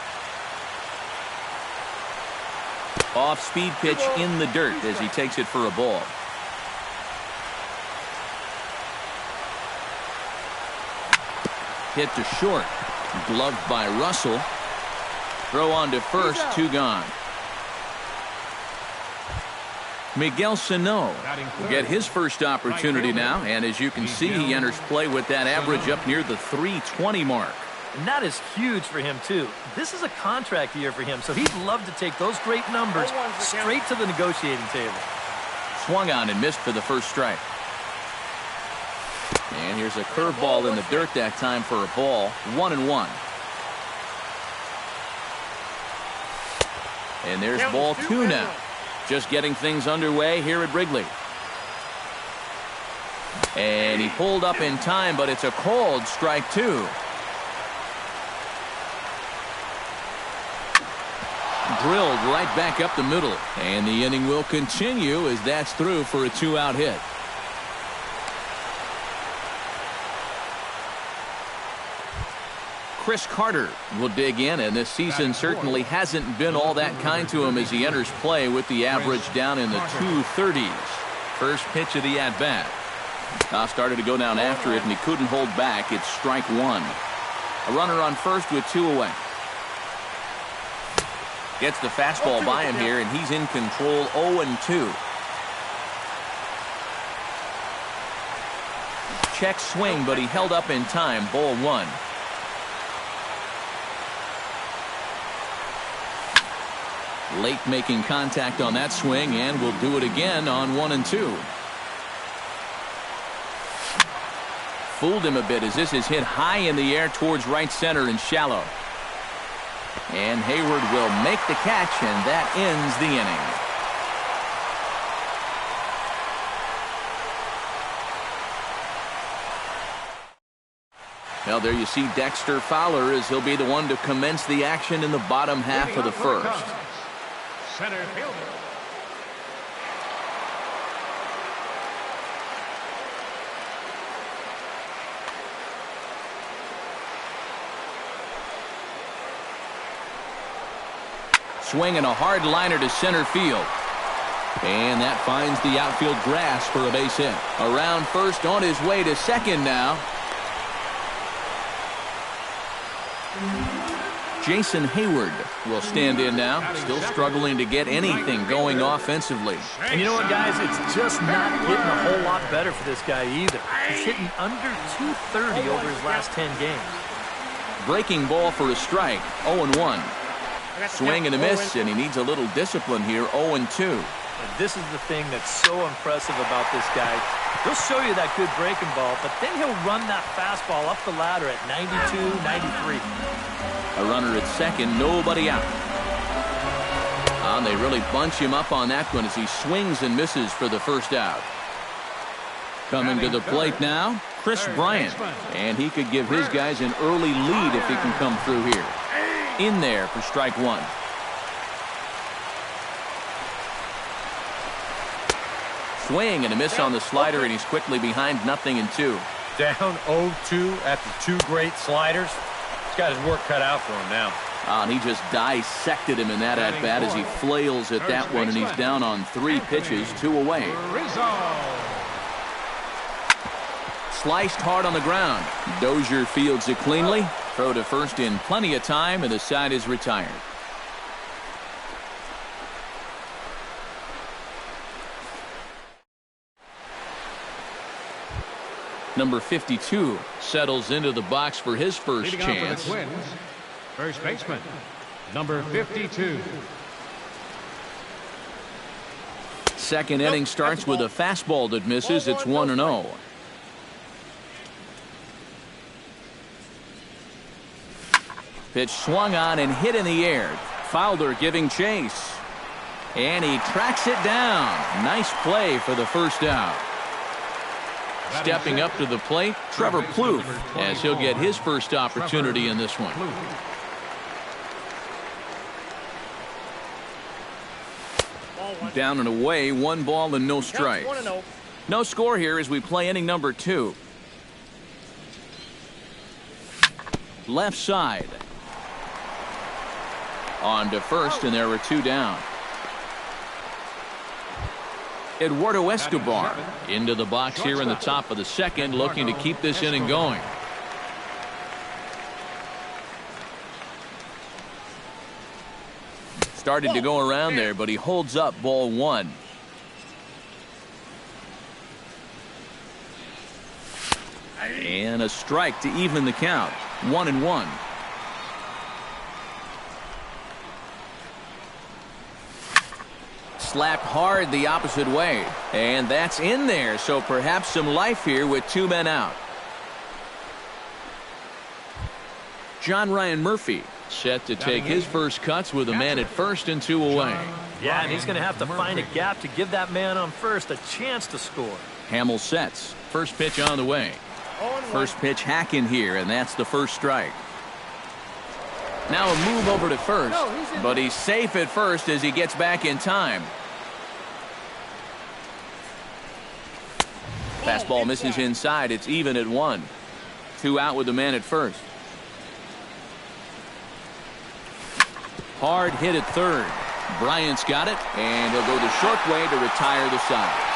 Off-speed pitch in the dirt as he takes it for a ball. Hit to short. Gloved by Russell. Throw on to first, two gone. Miguel Sano will get his first opportunity now, and as you can see, he enters play with that average up near the 320 mark. And that is huge for him, too. This is a contract year for him, so he'd love to take those great numbers straight to the negotiating table. Swung on and missed for the first strike. And here's a curveball in the dirt that time for a ball. 1-1. And there's ball two now. Just getting things underway here at Wrigley. And he pulled up in time, but it's a called strike two. Drilled right back up the middle. And the inning will continue as that's through for a two-out hit. Chris Carter will dig in, and this season certainly hasn't been all that kind to him as he enters play with the average down in the 230s. First pitch of the at-bat. Started to go down after it, and he couldn't hold back. It's strike one. A runner on first with two away. Gets the fastball by him here, and he's in control. 0-2. Check swing, but he held up in time. Ball one. Late making contact on that swing, and will do it again on 1-2. Fooled him a bit as this is hit high in the air towards right center and shallow. And Hayward will make the catch, and that ends the inning. Well, there you see Dexter Fowler as he'll be the one to commence the action in the bottom half of the first. Center fielder. Swinging a hard liner to center field. And that finds the outfield grass for a base hit. Around first, on his way to second now. Jason Hayward will stand in now, still struggling to get anything going offensively. And you know what, guys? It's just not getting a whole lot better for this guy either. He's hitting under 230 over his last 10 games. Breaking ball for a strike, 0-1. Swing and a miss, and he needs a little discipline here, 0-2. And this is the thing that's so impressive about this guy. He'll show you that good breaking ball, but then he'll run that fastball up the ladder at 92, 93. A runner at second, nobody out. And they really bunch him up on that one as he swings and misses for the first out. Coming to the plate now, Chris Bryant. And he could give his guys an early lead if he can come through here. In there for strike one. Swing and a miss on the slider, and he's quickly behind 0-2. Down 0-2 after 2 great sliders. He's got his work cut out for him now. And he just dissected him in that at-bat as he flails at that one, and he's down on 3 pitches, 2 away. Sliced hard on the ground. Dozier fields it cleanly. Throw to first in plenty of time, and the side is retired. Number 52 settles into the box for his first chance. For the Twins, first baseman, number 52. Second inning starts with a fastball that misses. It's 1-0. Pitch swung on and hit in the air. Fowler giving chase. And he tracks it down. Nice play for the first out. Stepping up to the plate, Trevor Plouffe, as he'll get his first opportunity in this one. Down and away, 1 ball and no strikes. No score here as we play inning number 2. Left side. On to first, and there were 2 down. Eduardo Escobar into the box here in the top of the second, looking to keep this inning going. Started to go around there, but he holds up ball 1. And a strike to even the count. 1-1. Slapped hard the opposite way, and that's in there, so perhaps some life here with 2 men out. John Ryan Murphy set to take his first cuts with a man at first and 2 away. Yeah, and he's going to have to find a gap to give that man on first a chance to score. Hamill sets. First pitch on the way. First pitch hack in here, and that's the first strike. Now a move over to first, but he's safe at first as he gets back in time. Fastball misses inside. It's even at 1. 2 out with the man at first. Hard hit at third. Bryant's got it, and he'll go the short way to retire the side.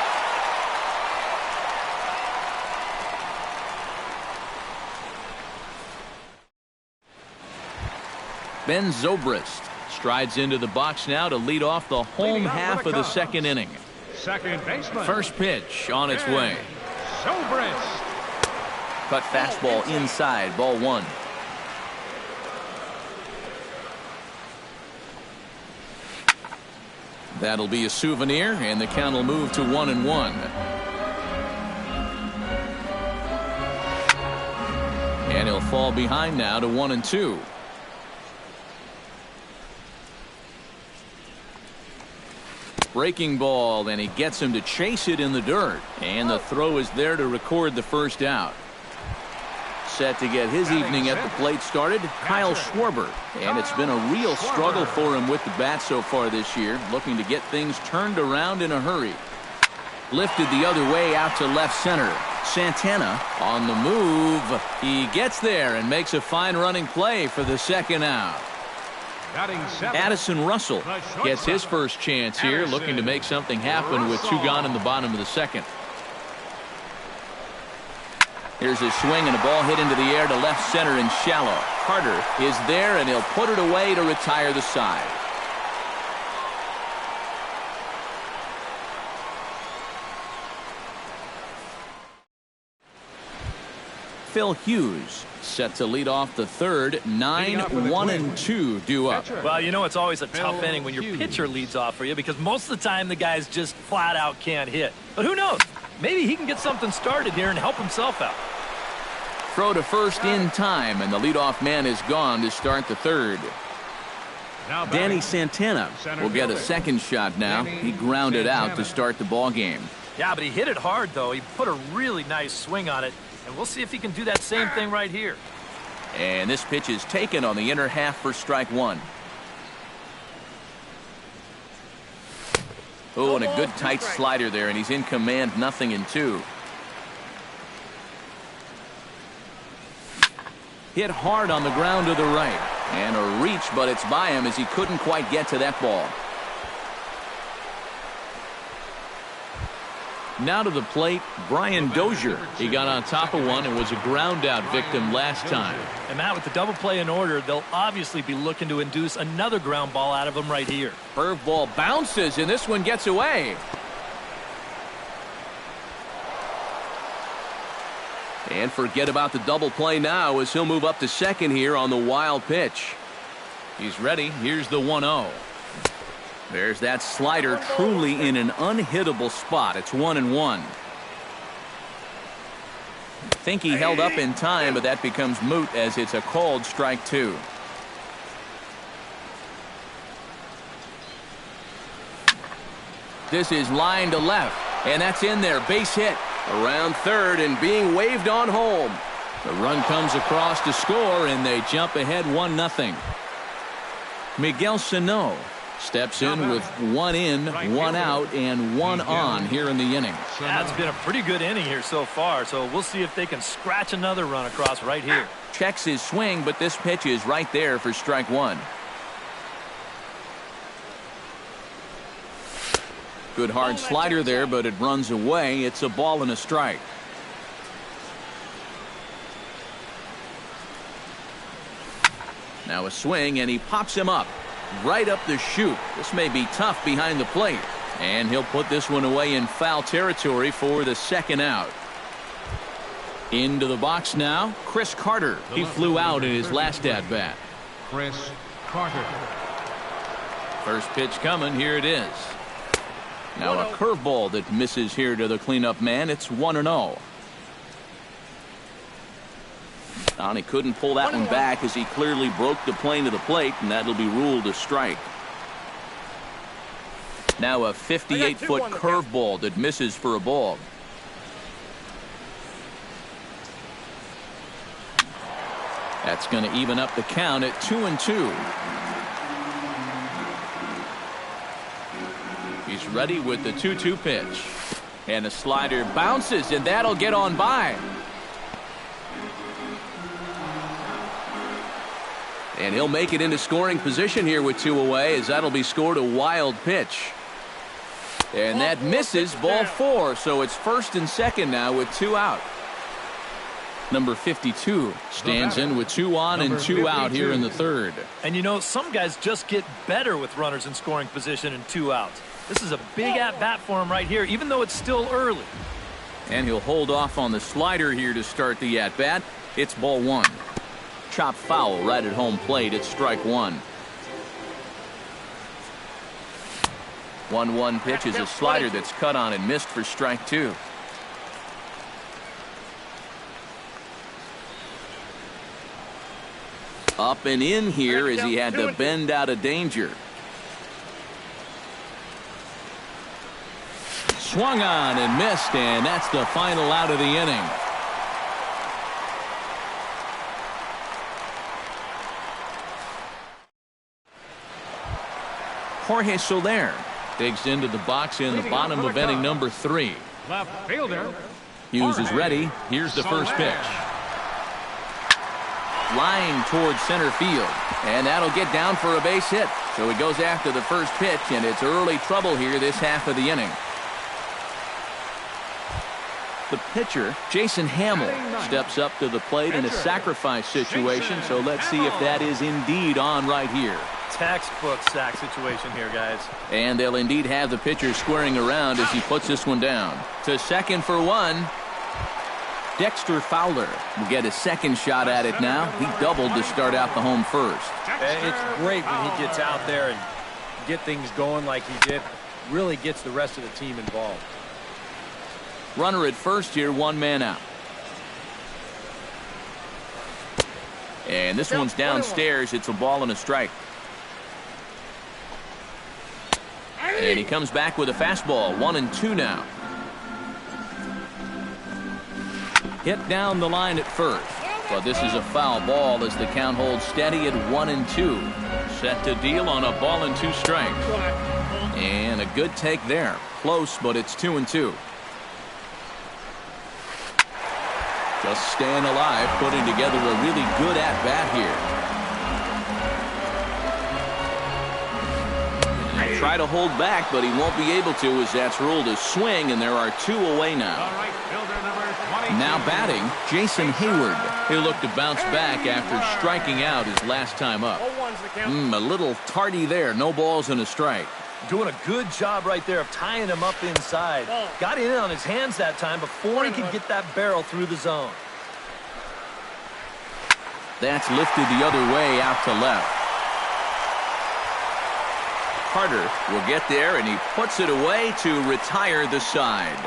Ben Zobrist strides into the box now to lead off the home half of the second inning. Second baseman. First pitch on its way. Zobrist. Cut fastball inside, ball 1. That'll be a souvenir, and the count will move to 1-1. And he'll fall behind now to 1-2. Breaking ball, and he gets him to chase it in the dirt. And the throw is there to record the first out. Set to get his evening at the plate started, Kyle Schwarber. And it's been a real struggle for him with the bat so far this year, looking to get things turned around in a hurry. Lifted the other way out to left center. Santana on the move. He gets there and makes a fine running play for the second out. Addison Russell gets his first chance here, looking to make something happen with 2 gone in the bottom of the second. Here's a swing and a ball hit into the air to left center and shallow. Carter is there, and he'll put it away to retire the side. Phil Hughes set to lead off the third. 9-1-2 due up. Well, you know it's always a tough inning when your pitcher leads off for you, because most of the time the guys just flat out can't hit. But who knows? Maybe he can get something started here and help himself out. Throw to first in time, and the leadoff man is gone to start the third. Danny Santana will get a second shot now. He grounded out to start the ball game. Yeah, but he hit it hard, though. He put a really nice swing on it, and we'll see if he can do that same thing right here. And this pitch is taken on the inner half for strike 1. Oh, and a good tight slider there, and he's in command, 0-2. Hit hard on the ground to the right. And a reach, but it's by him as he couldn't quite get to that ball. Now to the plate, Brian Dozier. He got on top of one and was a ground out victim last time. And Matt, with the double play in order, they'll obviously be looking to induce another ground ball out of him right here. Curveball bounces, and this one gets away. And forget about the double play now as he'll move up to second here on the wild pitch. He's ready. Here's the 1-0. There's that slider, truly in an unhittable spot. It's 1-1. Think he held up in time, but that becomes moot as it's a called strike 2. This is line to left, and that's in there. Base hit around third and being waved on home. The run comes across to score, and they jump ahead 1-0. Miguel Sano steps in with 1 in, 1 out, and 1 on here in the inning. Yeah, it's been a pretty good inning here so far, so we'll see if they can scratch another run across right here. Checks his swing, but this pitch is right there for strike 1. Good hard slider there, but it runs away. It's a ball and a strike. Now a swing, and he pops him up. Right up the chute. This may be tough behind the plate. And he'll put this one away in foul territory for the second out. Into the box now, Chris Carter. He flew out in his last at-bat. Chris Carter. First pitch coming. Here it is. Now a curveball that misses here to the cleanup man. It's 1-0. And he couldn't pull that one back as he clearly broke the plane to the plate, and that'll be ruled a strike. Now a 58-foot curveball that misses for a ball. That's going to even up the count at 2-2. He's ready with the 2-2 pitch. And the slider bounces, and that'll get on by. And he'll make it into scoring position here with 2 away, as that'll be scored a wild pitch. And that misses, ball 4. So it's first and second now with 2 out. Number 52 stands in with 2 on and 2 out here in the third. And you know, some guys just get better with runners in scoring position and 2 outs. This is a big at-bat for him right here, even though it's still early. And he'll hold off on the slider here to start the at-bat. It's ball 1. Chop foul right at home plate. It's strike 1. 1-1 pitch is a slider that's cut on and missed for strike 2. Up and in here as he had to bend out of danger. Swung on and missed, and that's the final out of the inning. Jorge Soler digs into the box in the bottom of inning number 3. Left fielder. Hughes is ready. Here's the first pitch. Line towards center field, and that'll get down for a base hit. So he goes after the first pitch, and it's early trouble here this half of the inning. The pitcher, Jason Hamill, steps up to the plate in a sacrifice situation, so let's see if that is indeed on right here. Textbook sack situation here, guys. And they'll indeed have the pitcher squaring around as he puts this one down. To second for 1. Dexter Fowler will get a second shot at it now. He doubled to start out the home first. It's great when he gets out there and get things going like he did. Really gets the rest of the team involved. Runner at first here, 1 man out. And this one's downstairs. It's a ball and a strike. And he comes back with a fastball. 1-2 now. Hit down the line at first. But this is a foul ball as the count holds steady at 1-2. Set to deal on a ball and 2 strikes. And a good take there. Close, but it's 2-2. Just staying alive, putting together a really good at-bat here. He'll try to hold back, but he won't be able to, as that's ruled a swing, and there are 2 away now. All right, fielder number 22. Now batting, Jason Hayward. He'll look to bounce back after striking out his last time up. 0-1's the count. A little tardy there. No balls and a strike. Doing a good job right there of tying him up inside. Got in on his hands that time before he could get that barrel through the zone. That's lifted the other way out to left. Carter will get there, and he puts it away to retire the side.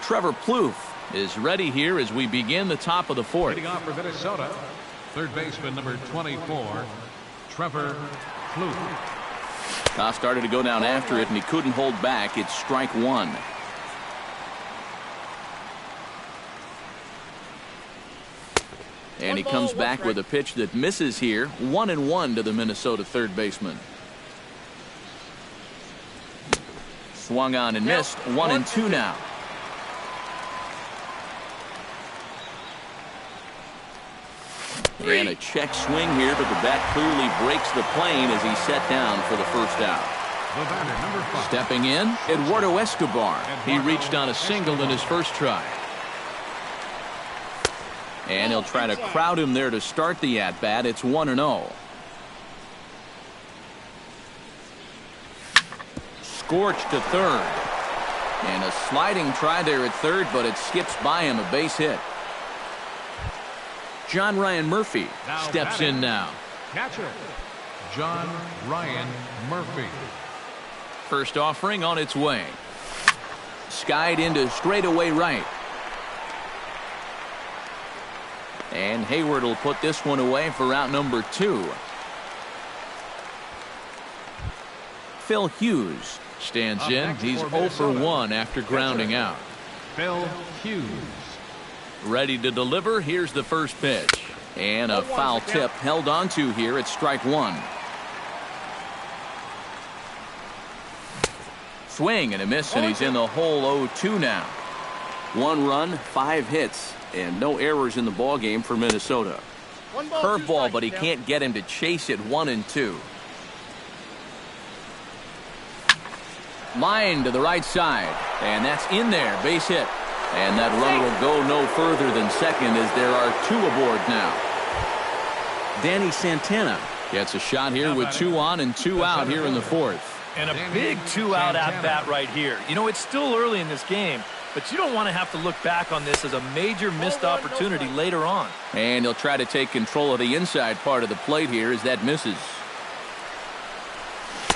Trevor Plouffe is ready here as we begin the top of the 4th. Leading off for Minnesota, third baseman number 24, Trevor Plouffe. Toss started to go down after it, and he couldn't hold back. It's strike 1. And he comes back with a pitch that misses here. 1-1 to the Minnesota third baseman. Swung on and missed. 1-2 now. And a check swing here, but the bat clearly breaks the plane as he's set down for the first out. The batter, number 5. Stepping in, Eduardo Escobar. He reached on a single in his first try. And he'll try to crowd him there to start the at-bat. It's 1-0. Scorched to third. And a sliding try there at third, but it skips by him, a base hit. John Ryan Murphy steps in now. Catcher, John Ryan Murphy. First offering on its way. Skied into straightaway right. And Hayward will put this one away for out number 2. Phil Hughes stands in. He's 0 for 1 after grounding out. Phil Hughes. Ready to deliver. Here's the first pitch. And a foul tip held onto here at strike 1. Swing and a miss, and he's in the hole 0-2 now. 1 run, 5 hits, and no errors in the ball game for Minnesota. Curveball, but he can't get him to chase it. 1-2. Line to the right side, and that's in there. Base hit. And that runner will go no further than second as there are 2 aboard now. Danny Santana gets a shot here with 2 on and 2 out here in the 4th. And a big 2-out at-bat right here. You know, it's still early in this game, but you don't want to have to look back on this as a major missed opportunity later on. And he'll try to take control of the inside part of the plate here as that misses.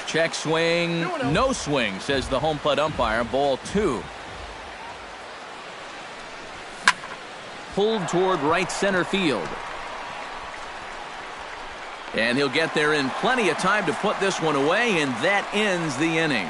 Check swing, no swing, says the home plate umpire. Ball 2. Pulled toward right center field. And he'll get there in plenty of time to put this one away, and that ends the inning.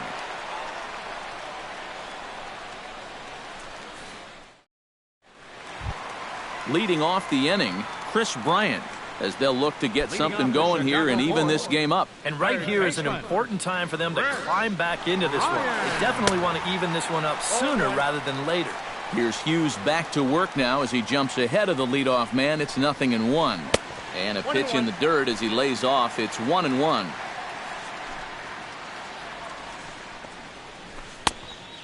Leading off the inning, Chris Bryant, as they'll look to get something going here and even this game up. And right here is an important time for them to climb back into this one. They definitely want to even this one up sooner rather than later. Here's Hughes back to work now as he jumps ahead of the leadoff man. It's 0-1. And a pitch in the dirt as he lays off. It's 1-1.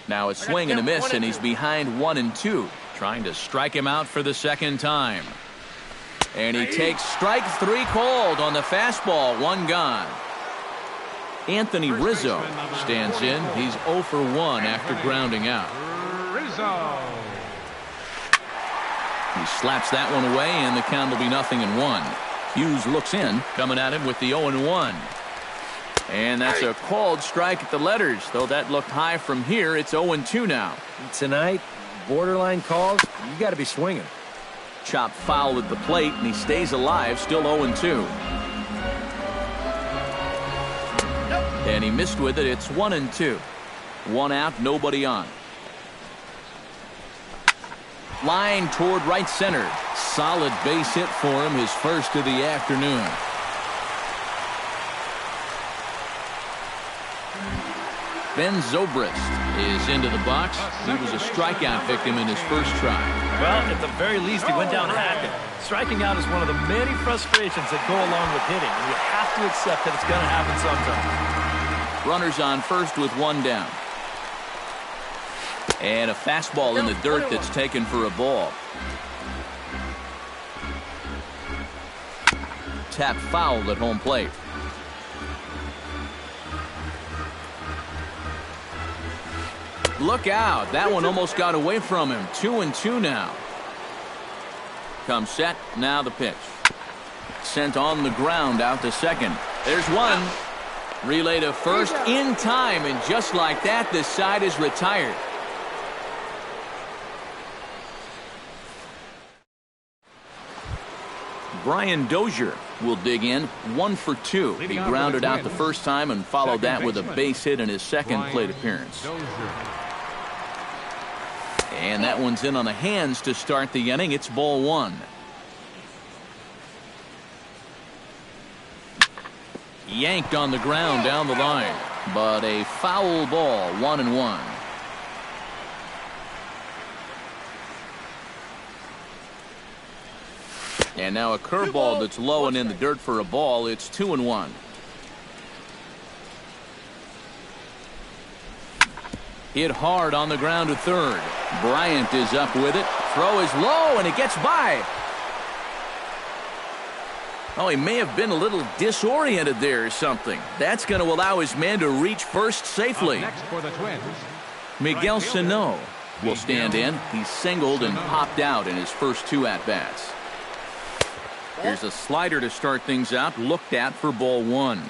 Now a swing and a miss, and he's behind 1-2. Trying to strike him out for the second time. And he takes strike 3 called on the fastball. 1 gone. Anthony Rizzo stands in. He's 0 for 1 after grounding out. Rizzo. He slaps that one away, and the count will be 0-1. Hughes looks in, coming at him with the 0-1. And that's a called strike at the letters, though that looked high from here. It's 0-2 now. Tonight, borderline calls, you got to be swinging. Chopped foul at the plate, and he stays alive, still 0-2. And he missed with it. It's 1-2. 1 out, nobody on. Line toward right center. Solid base hit for him, his first of the afternoon. Ben Zobrist is into the box. He was a strikeout victim in his first try. Well, at the very least, he went down hacking. Striking out is one of the many frustrations that go along with hitting. And you have to accept that it's going to happen sometime. Runners on first with one down. And a fastball in the dirt that's taken for a ball. Tap foul at home plate. Look out. That one almost got away from him. 2-2 now. Comes set. Now the pitch. Sent on the ground out to second. There's one. Relay to first in time. And just like that, the side is retired. Brian Dozier will dig in. 1 for 2. He grounded out the first time and followed that with a base hit in his second plate appearance. And that one's in on the hands to start the inning. It's ball 1. Yanked on the ground down the line, but a foul ball. 1-1. And now a curveball that's low and in the dirt for a ball. It's 2-1. Hit hard on the ground to third. Bryant is up with it. Throw is low and it gets by. Oh, he may have been a little disoriented there or something. That's going to allow his man to reach first safely. Next for the Twins, Miguel Sano will stand in. He's singled and popped out in his first 2 at-bats. Here's a slider to start things out, looked at for ball 1.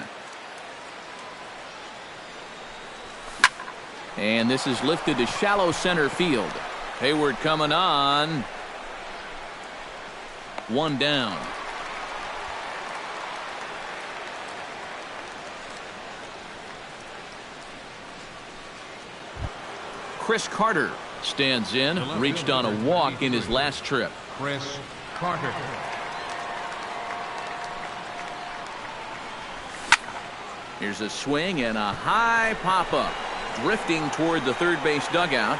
And this is lifted to shallow center field. Hayward coming on. 1 down. Chris Carter stands in, reached on a walk in his last trip. Chris Carter. Here's a swing and a high pop-up. Drifting toward the third base dugout.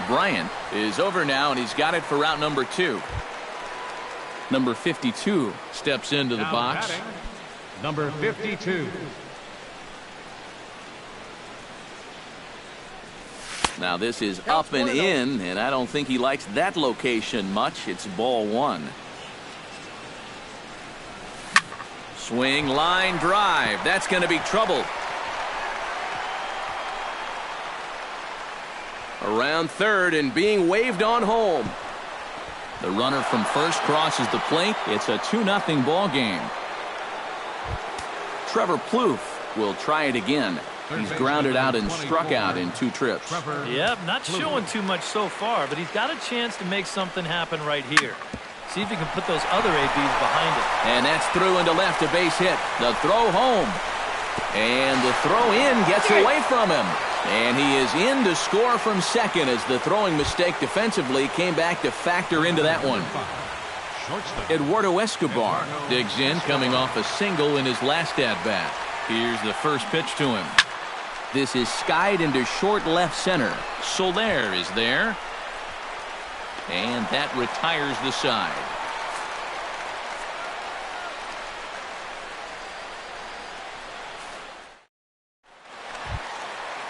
Bryant is over now, and he's got it for out number 2. Number 52 steps into the box. Batting, number 52. Now this is up and in, and I don't think he likes that location much. It's ball 1. Swing, line drive. That's going to be trouble. Around third and being waved on home. The runner from first crosses the plate. It's a 2-0 ball game. Trevor Plouffe will try it again. He's grounded out and struck out in 2 trips. Yep, not showing too much so far, but he's got a chance to make something happen right here. See if he can put those other ABs behind it. And that's through into left, a base hit. The throw home. And the throw in gets away from him. And he is in to score from second as the throwing mistake defensively came back to factor into that one. Eduardo Escobar digs in, coming off a single in his last at-bat. Here's the first pitch to him. This is skied into short left center. Soler is there. And that retires the side.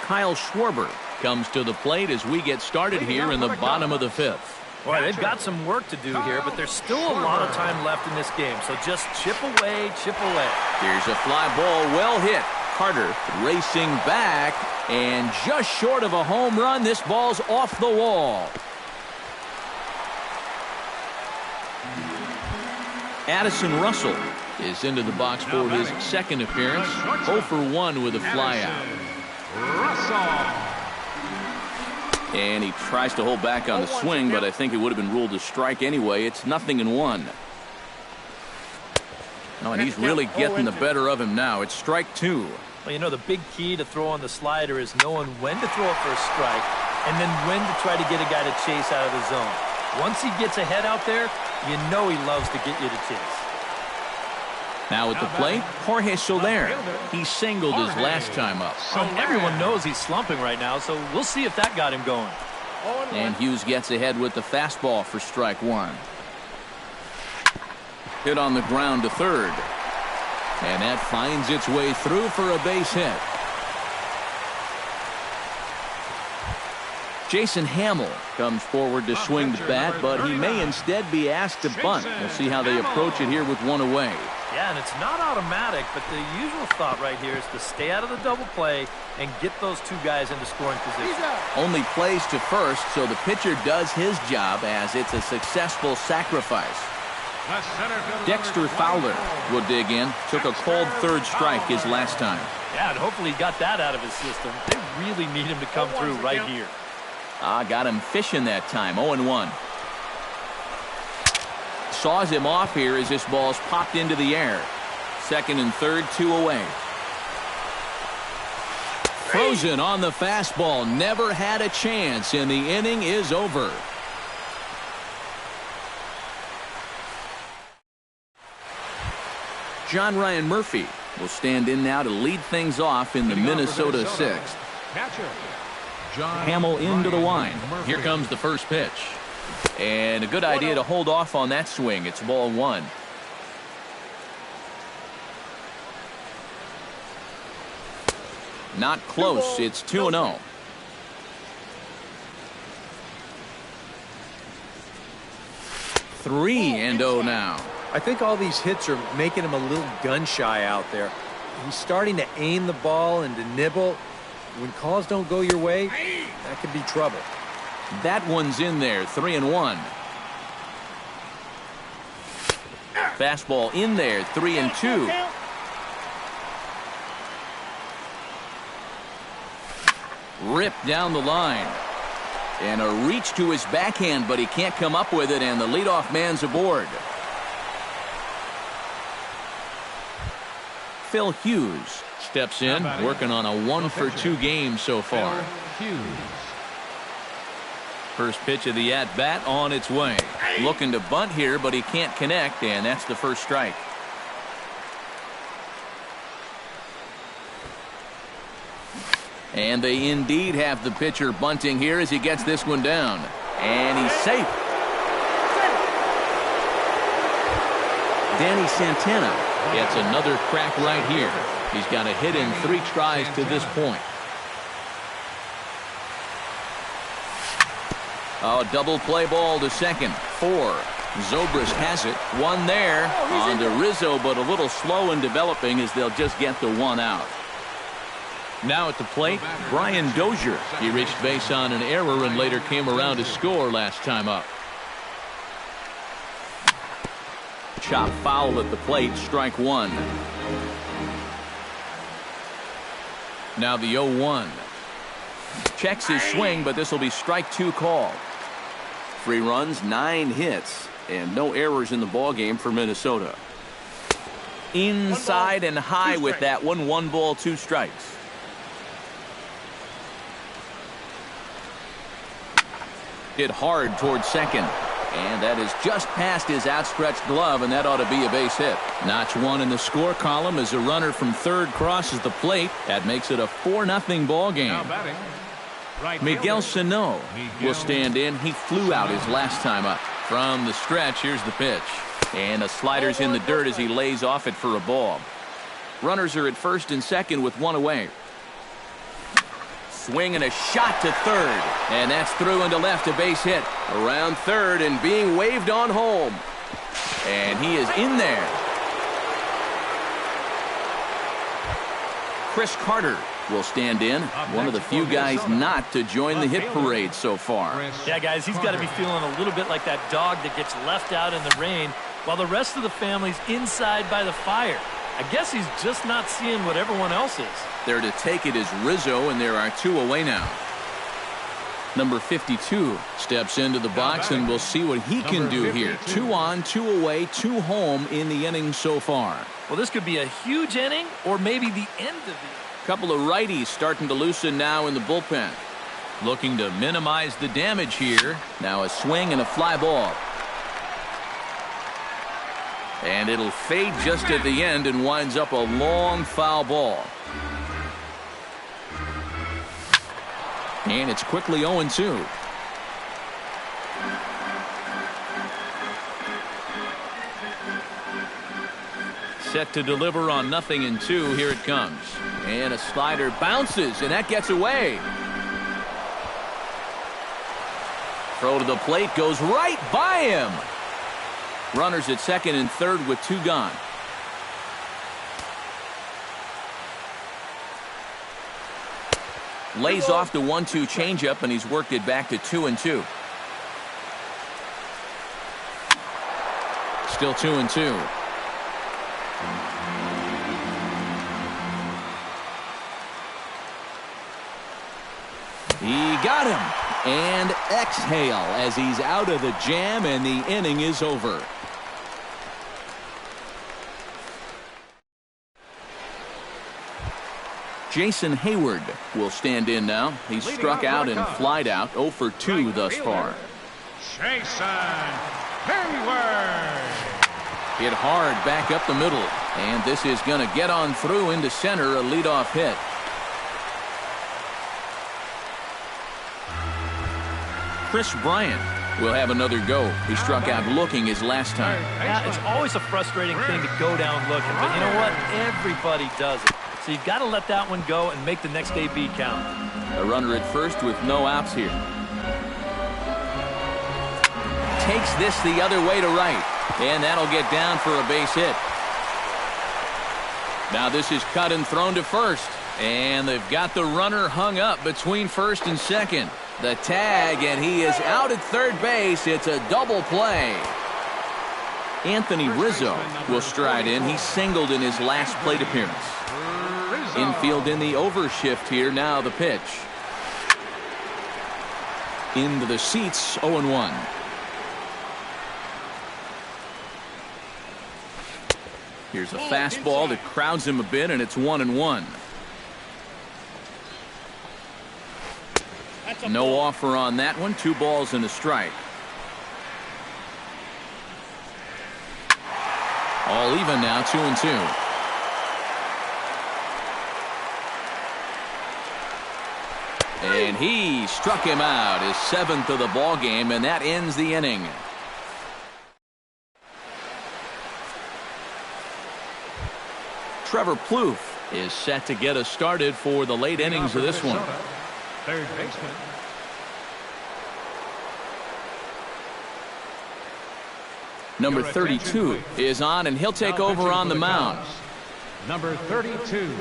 Kyle Schwarber comes to the plate as we get started here in the bottom of the 5th. Boy, they've got some work to do here, but there's still a lot of time left in this game. So just chip away, chip away. Here's a fly ball, well hit. Carter racing back, and just short of a home run. This ball's off the wall. Addison Russell is into the box for his second appearance. 0 for 1 with a flyout. And he tries to hold back on the swing, but I think it would have been ruled a strike anyway. It's 0-1. Oh, and he's really getting the better of him now. It's strike 2. Well, you know, the big key to throw on the slider is knowing when to throw it for a strike and then when to try to get a guy to chase out of the zone. Once he gets ahead out there, you know he loves to get you to chase. Now at the plate, Jorge Soler. He singled his last time up. Everyone knows he's slumping right now, so we'll see if that got him going. And Hughes gets ahead with the fastball for strike one. Hit on the ground to third. And that finds its way through for a base hit. Jason Hamill comes forward to swing the bat, but he may instead be asked to bunt. We'll see how they approach it here with one away. Yeah, and it's not automatic, but the usual thought right here is to stay out of the double play and get those two guys into scoring position. Only plays to first, so the pitcher does his job as it's a successful sacrifice. Dexter Fowler will dig in. Took a called third strike his last time. Yeah, and hopefully he got that out of his system. They really need him to come through right here. Got him fishing that time. 0-1. Saws him off here as this ball's popped into the air. Second and third, 2 away. Frozen on the fastball. Never had a chance, and the inning is over. John Ryan Murphy will stand in now to lead things off in the Minnesota 6th. Hamill into the wind. Here comes the first pitch. And a good idea to hold off on that swing. It's ball one. Not close. It's 2-0. Three and 0 now. I think all these hits are making him a little gun-shy out there. He's starting to aim the ball and to nibble. When calls don't go your way, that could be trouble. That one's in there. 3-1. Fastball in there. 3-2. Ripped down the line. And a reach to his backhand, but he can't come up with it, and the leadoff man's aboard. Phil Hughes steps in, working on a 1-for-2 game so far. First pitch of the at-bat on its way. Looking to bunt here, but he can't connect, and that's the first strike. And they indeed have the pitcher bunting here as he gets this one down. And he's safe. Danny Santana gets another crack right here. He's got a hit in 3 tries to this point. Oh, double play ball to second. 4. Zobrist has it. 1 there on to Rizzo, but a little slow in developing as they'll just get the 1 out. Now at the plate, Brian Dozier. He reached base on an error and later came around to score last time up. Chop foul at the plate, strike 1. Now the 0-1. Checks his swing, but this will be strike 2 called. 3 runs, 9 hits, and no errors in the ballgame for Minnesota. Inside and high with that one. 1 ball, 2 strikes. Hit hard towards second. And that is just past his outstretched glove, and that ought to be a base hit. Notch 1 in the score column as a runner from third crosses the plate. That makes it a 4-0 ball game. Miguel Sano will stand in. He flew out his last time up. From the stretch, here's the pitch. And the slider's in the dirt as he lays off it for a ball. Runners are at first and second with 1 away. Swing and a shot to third. And that's through into left, a base hit. Around third and being waved on home. And he is in there. Chris Carter will stand in. One of the few guys not to join the hit parade so far. Yeah, guys, he's got to be feeling a little bit like that dog that gets left out in the rain while the rest of the family's inside by the fire. I guess he's just not seeing what everyone else is. There to take it is Rizzo, and there are 2 away now. Number 52 steps into the box, and we'll see what he can do here. 2 on, 2 away, 2 home in the inning so far. Well, this could be a huge inning or maybe the end of the inning. Couple of righties starting to loosen now in the bullpen. Looking to minimize the damage here. Now a swing and a fly ball. And it'll fade just at the end and winds up a long foul ball. And it's quickly 0-2. Set to deliver on 0-2. Here it comes. And a slider bounces, and that gets away. Throw to the plate goes right by him. Runners at second and third with 2 gone. Lays off the 1-2 changeup, and he's worked it back to 2-2. Still 2-2. He got him. And exhale as he's out of the jam, and the inning is over. Jason Hayward will stand in now. He's struck out and flied out. 0 for 2 thus far. Jason Hayward. Hit hard back up the middle. And this is going to get on through into center, a leadoff hit. Chris Bryant will have another go. He struck out looking his last time. Yeah, it's always a frustrating thing to go down looking, but you know what? Everybody does it. So you've got to let that one go and make the next AB count. A runner at first with no outs here. Takes this the other way to right, and that'll get down for a base hit. Now this is cut and thrown to first, and they've got the runner hung up between first and second. The tag, and he is out at third base. It's a double play. Anthony Rizzo will stride in. He singled in his last plate appearance. Infield in the overshift here. Now the pitch. Into the seats, 0-1. Here's a fastball that crowds him a bit, and it's 1-1. No offer on that one. 2 balls and a strike. All even now, 2-2. And he struck him out, his 7th of the ball game, and that ends the inning. Trevor Plouffe is set to get us started for the late innings of this one. Third baseman. Number 32 is on, and he'll take over on the mound. Number 32.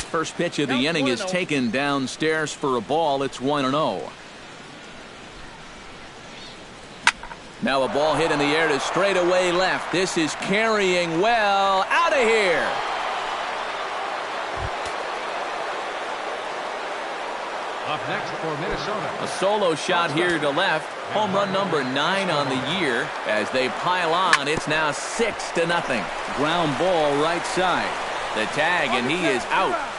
First pitch of the inning is taken downstairs for a ball. It's 1-0. Now a ball hit in the air to straightaway left. This is carrying well. Out of here. Up next for Minnesota. A solo shot here to left. Home run number 9 on the year. As they pile on, it's now 6-0. Ground ball right side. The tag, and he is out.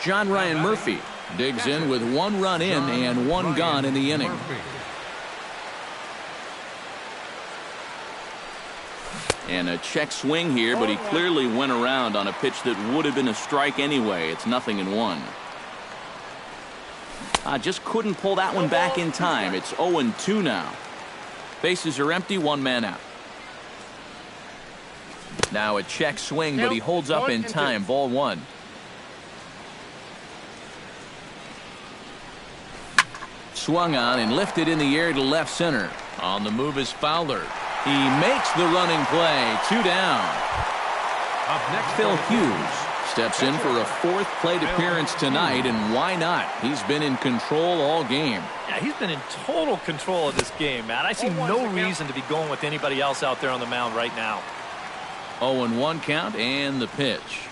John Ryan Murphy digs in with 1 run in and 1 gone in the inning. And a check swing here, but he clearly went around on a pitch that would have been a strike anyway. It's 0-1. Just couldn't pull that one back in time. It's 0-2 now. Bases are empty, 1 man out. Now a check swing, but he holds up in time. Ball 1. Swung on and lifted in the air to left center. On the move is Fowler. He makes the running play. 2 down. Up next, Phil Hughes steps in for a 4th plate appearance tonight, and why not? He's been in control all game. Yeah, he's been in total control of this game, Matt. I see no reason to be going with anybody else out there on the mound right now. 0-1 count, and the pitch.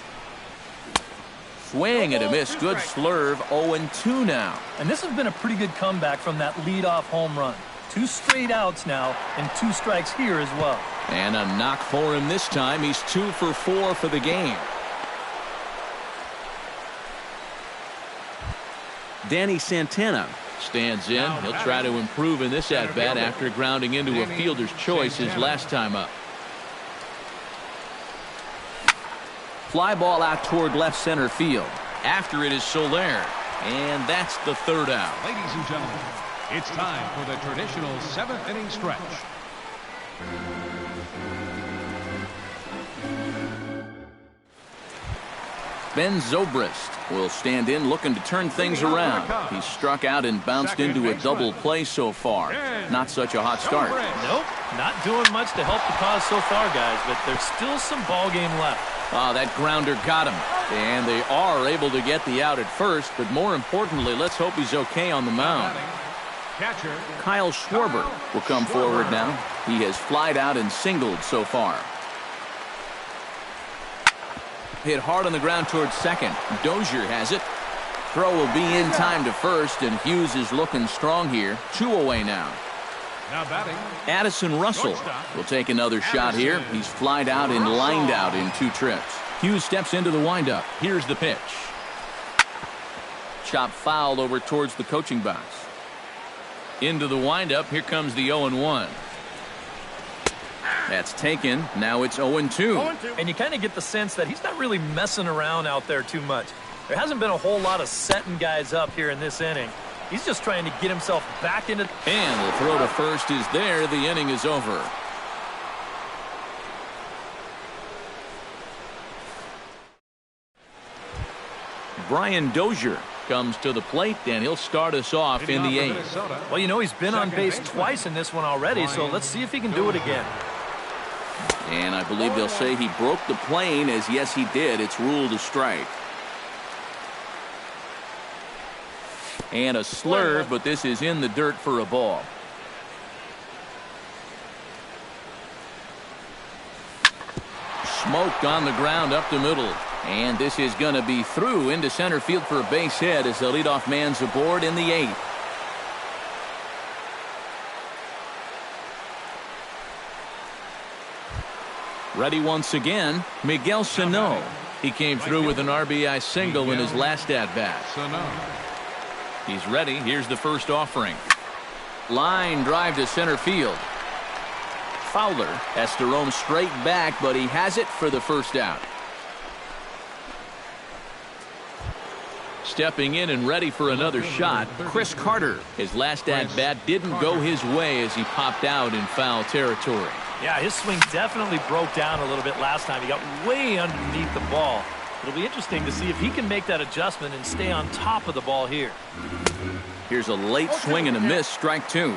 Swing and a miss. Good slurve. 0-2 now. And this has been a pretty good comeback from that leadoff home run. 2 straight outs now and 2 strikes here as well. And a knock for him this time. He's 2 for 4 for the game. Danny Santana stands in. He'll try to improve in this at-bat after grounding into a fielder's choice his last time up. Fly ball out toward left center field. After it is Soler. And that's the 3rd out. Ladies and gentlemen, it's time for the traditional 7th inning stretch. Ben Zobrist will stand in looking to turn things around. He's struck out and bounced into a double play so far. Not such a hot start. Nope, not doing much to help the cause so far, guys, but there's still some ball game left. Oh, that grounder got him. And they are able to get the out at first, but more importantly, let's hope he's okay on the mound. Catcher Kyle Schwarber will come forward now. He has flied out and singled so far. Hit hard on the ground towards second. Dozier has it. Throw will be in time to first, and Hughes is looking strong here. 2 away now. now batting. Addison Russell will take another shot here. He's flied out and lined out in 2 trips. Hughes steps into the windup. Here's the pitch. Chop foul over towards the coaching box. Into the windup. Here comes the 0-1. That's taken. Now it's 0-2. And you kind of get the sense that he's not really messing around out there too much. There hasn't been a whole lot of setting guys up here in this inning. He's just trying to get himself back into... And the throw to first is there. The inning is over. Brian Dozier comes to the plate, and he'll start us off in the 8th. Well, you know, he's been on base twice in this one already, so let's see if he can do it again. And I believe they'll say he broke the plane, as yes, he did. It's ruled a strike. And a slurve, but this is in the dirt for a ball. Smoked on the ground up the middle. And this is going to be through into center field for a base hit as the leadoff man's aboard in the 8th. Ready once again, Miguel Sano. He came through with an RBI single in his last at-bat. He's ready. Here's the first offering. Line drive to center field. Fowler has to roam straight back, but he has it for the first out. Stepping in and ready for another shot, Chris Carter. His last at-bat didn't go his way as he popped out in foul territory. Yeah, his swing definitely broke down a little bit last time. He got way underneath the ball. It'll be interesting to see if he can make that adjustment and stay on top of the ball here. Here's a late swing and a miss, strike 2.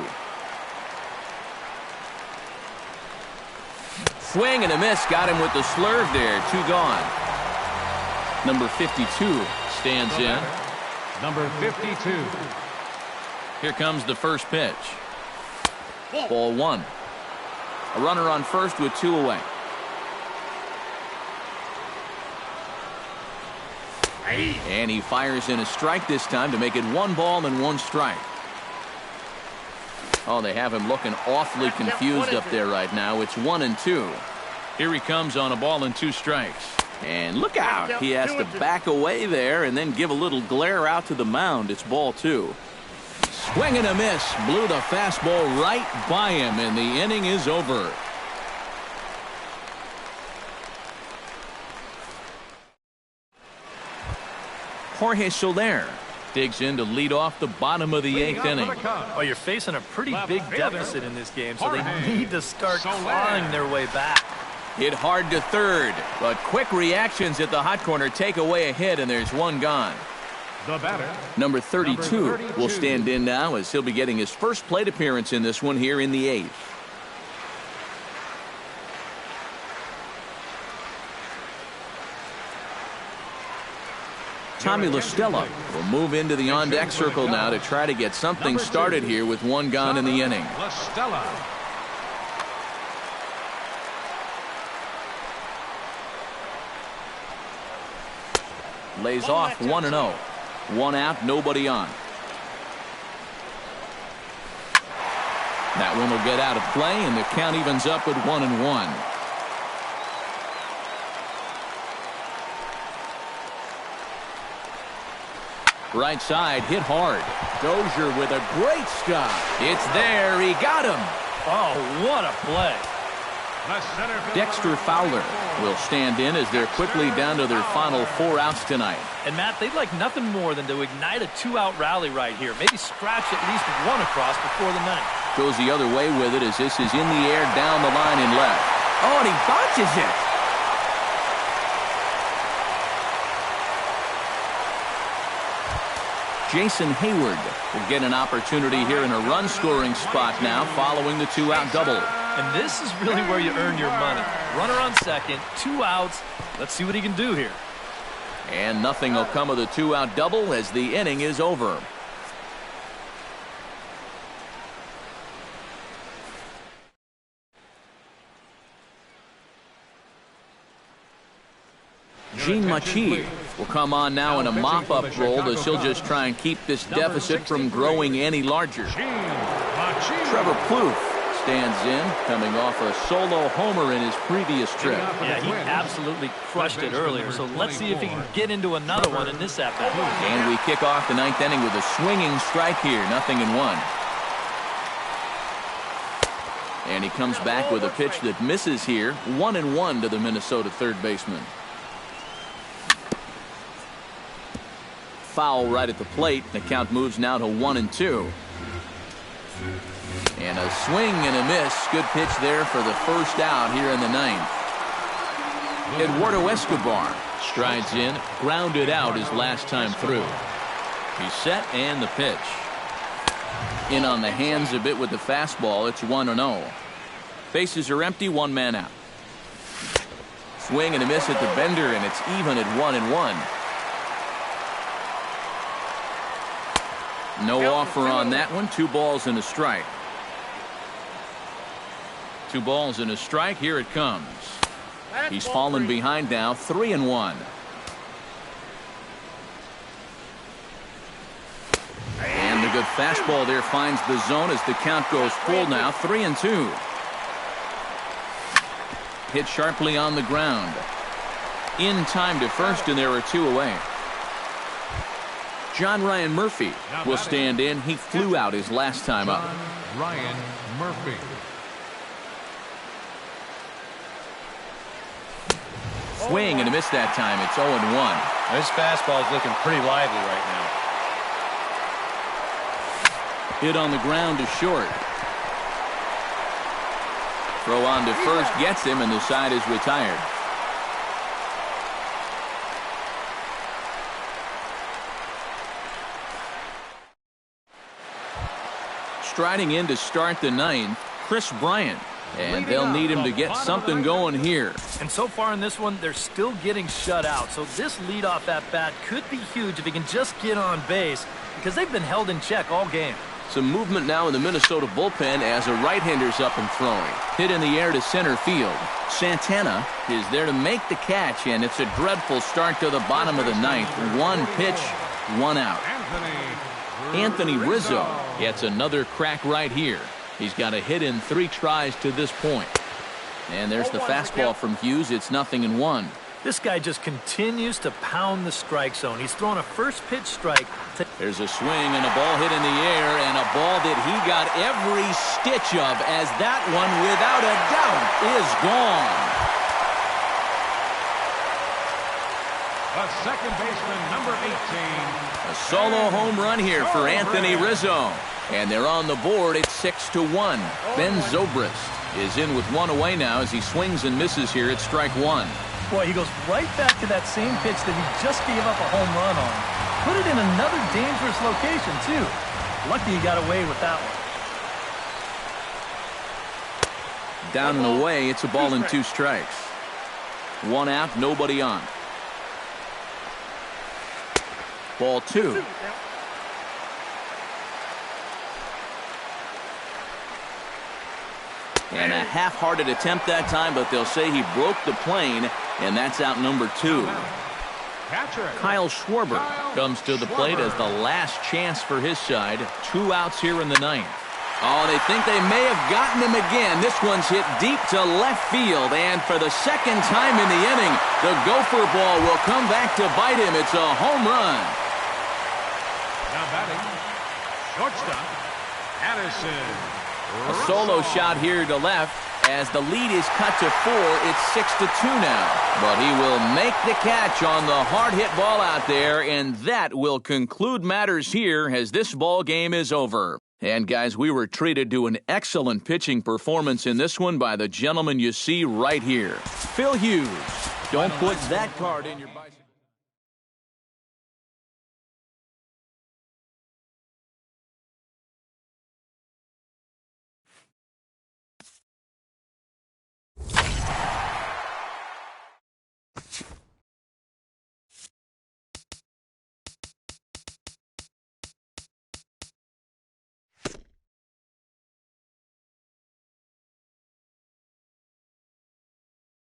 Swing and a miss, got him with the slurve there, 2 gone. Number 52 stands in. Number 52. Here comes the first pitch. Ball 1. A runner on first with 2 away. And he fires in a strike this time to make it 1 ball and 1 strike. Oh, they have him looking awfully confused up there right now. It's 1-2. Here he comes on a ball and 2 strikes. And look out. He has to back away there and then give a little glare out to the mound. It's ball 2. Swing and a miss. Blew the fastball right by him, and the inning is over. Jorge Soler digs in to lead off the bottom of the 8th inning. Oh, you're facing a pretty big deficit in this game, so they need to start clawing their way back. Hit hard to third, but quick reactions at the hot corner take away a hit, and there's 1 gone. The batter, Number 32 will stand in now as he'll be getting his first plate appearance in this one here in the 8th. Tommy La Stella will move into the on-deck circle now to try to get something started here with 1 gone in the inning. La Stella. lays off 1-0. 1 out, nobody on. That one will get out of play, and the count evens up at 1-1. Right side, hit hard. Dozier with a great stop. It's there. He got him. Oh, what a play. Dexter Fowler will stand in as they're quickly down to their final 4 outs tonight. And, Matt, they'd like nothing more than to ignite a 2-out rally right here. Maybe scratch at least one across before the ninth. Goes the other way with it as this is in the air down the line and left. Oh, and he botches it. Jason Hayward will get an opportunity here in a run-scoring spot now following the 2-out double. And this is really where you earn your money. Runner on second, 2 outs. Let's see what he can do here. And nothing will come of the 2-out double as the inning is over. Gene Machi will come on now in a mop-up role as he'll just try and keep this deficit from growing any larger. Trevor Plouffe stands in, coming off a solo homer in his previous trip. Yeah, he absolutely crushed it earlier, so let's see if he can get into another one in this at-bat. And we kick off the 9th inning with a swinging strike here, 0-1. And he comes back with a pitch that misses here, 1-1 to the Minnesota third baseman. Foul right at the plate. The count moves now to 1-2. And a swing and a miss. Good pitch there for the first out here in the 9th. Eduardo Escobar strides in, grounded out his last time through. He's set and the pitch. In on the hands a bit with the fastball. It's 1-0. Bases are empty, 1 man out. Swing and a miss at the bender, and it's even at 1-1. No offer on that one. 2 balls and a strike. 2 balls and a strike. Here it comes. He's fallen behind now, 3-1. And the good fastball there finds the zone as the count goes full now, 3-2. Hit sharply on the ground. In time to first, and there are 2 away. John Ryan Murphy will stand in. He flew out his last time up. Ryan Murphy. Swing and a miss that time. It's 0-1. This fastball is looking pretty lively right now. Hit on the ground to short. Throw on to first gets him, and the side is retired. Striding in to start the 9th, Chris Bryant. And they'll need him to get something going here. And so far in this one, they're still getting shut out. So this leadoff at-bat could be huge if he can just get on base, because they've been held in check all game. Some movement now in the Minnesota bullpen as a right-hander's up and throwing. Hit in the air to center field. Santana is there to make the catch, and it's a dreadful start to the bottom of the 9th. 1 pitch, 1 out. Anthony Rizzo gets another crack right here. He's got a hit in 3 tries to this point. And there's the fastball from Hughes. It's 0-1. This guy just continues to pound the strike zone. He's thrown a first pitch strike. There's a swing and a ball hit in the air, and a ball that he got every stitch of, as that one, without a doubt, is gone. The second baseman, number 18. A solo home run here for Anthony Rizzo. And they're on the board. It's 6-1. Ben Zobrist is in with 1 away now as he swings and misses here at strike 1. Boy, he goes right back to that same pitch that he just gave up a home run on. Put it in another dangerous location, too. Lucky he got away with that one. Down and away, it's a ball and 2 strikes. 1 out, nobody on. Ball 2. And a half-hearted attempt that time, but they'll say he broke the plane, and that's out number 2. Catcher. Kyle Schwarber comes to the plate as the last chance for his side. 2 outs here in the ninth. Oh, they think they may have gotten him again. This one's hit deep to left field, and for the second time in the inning, the gopher ball will come back to bite him. It's a home run. Now batting, shortstop, Addison. A solo shot here to left. As the lead is cut to 4, it's 6-2 now. But he will make the catch on the hard hit ball out there, and that will conclude matters here as this ball game is over. And guys, we were treated to an excellent pitching performance in this one by the gentleman you see right here, Phil Hughes. Don't put that card in your bicycle.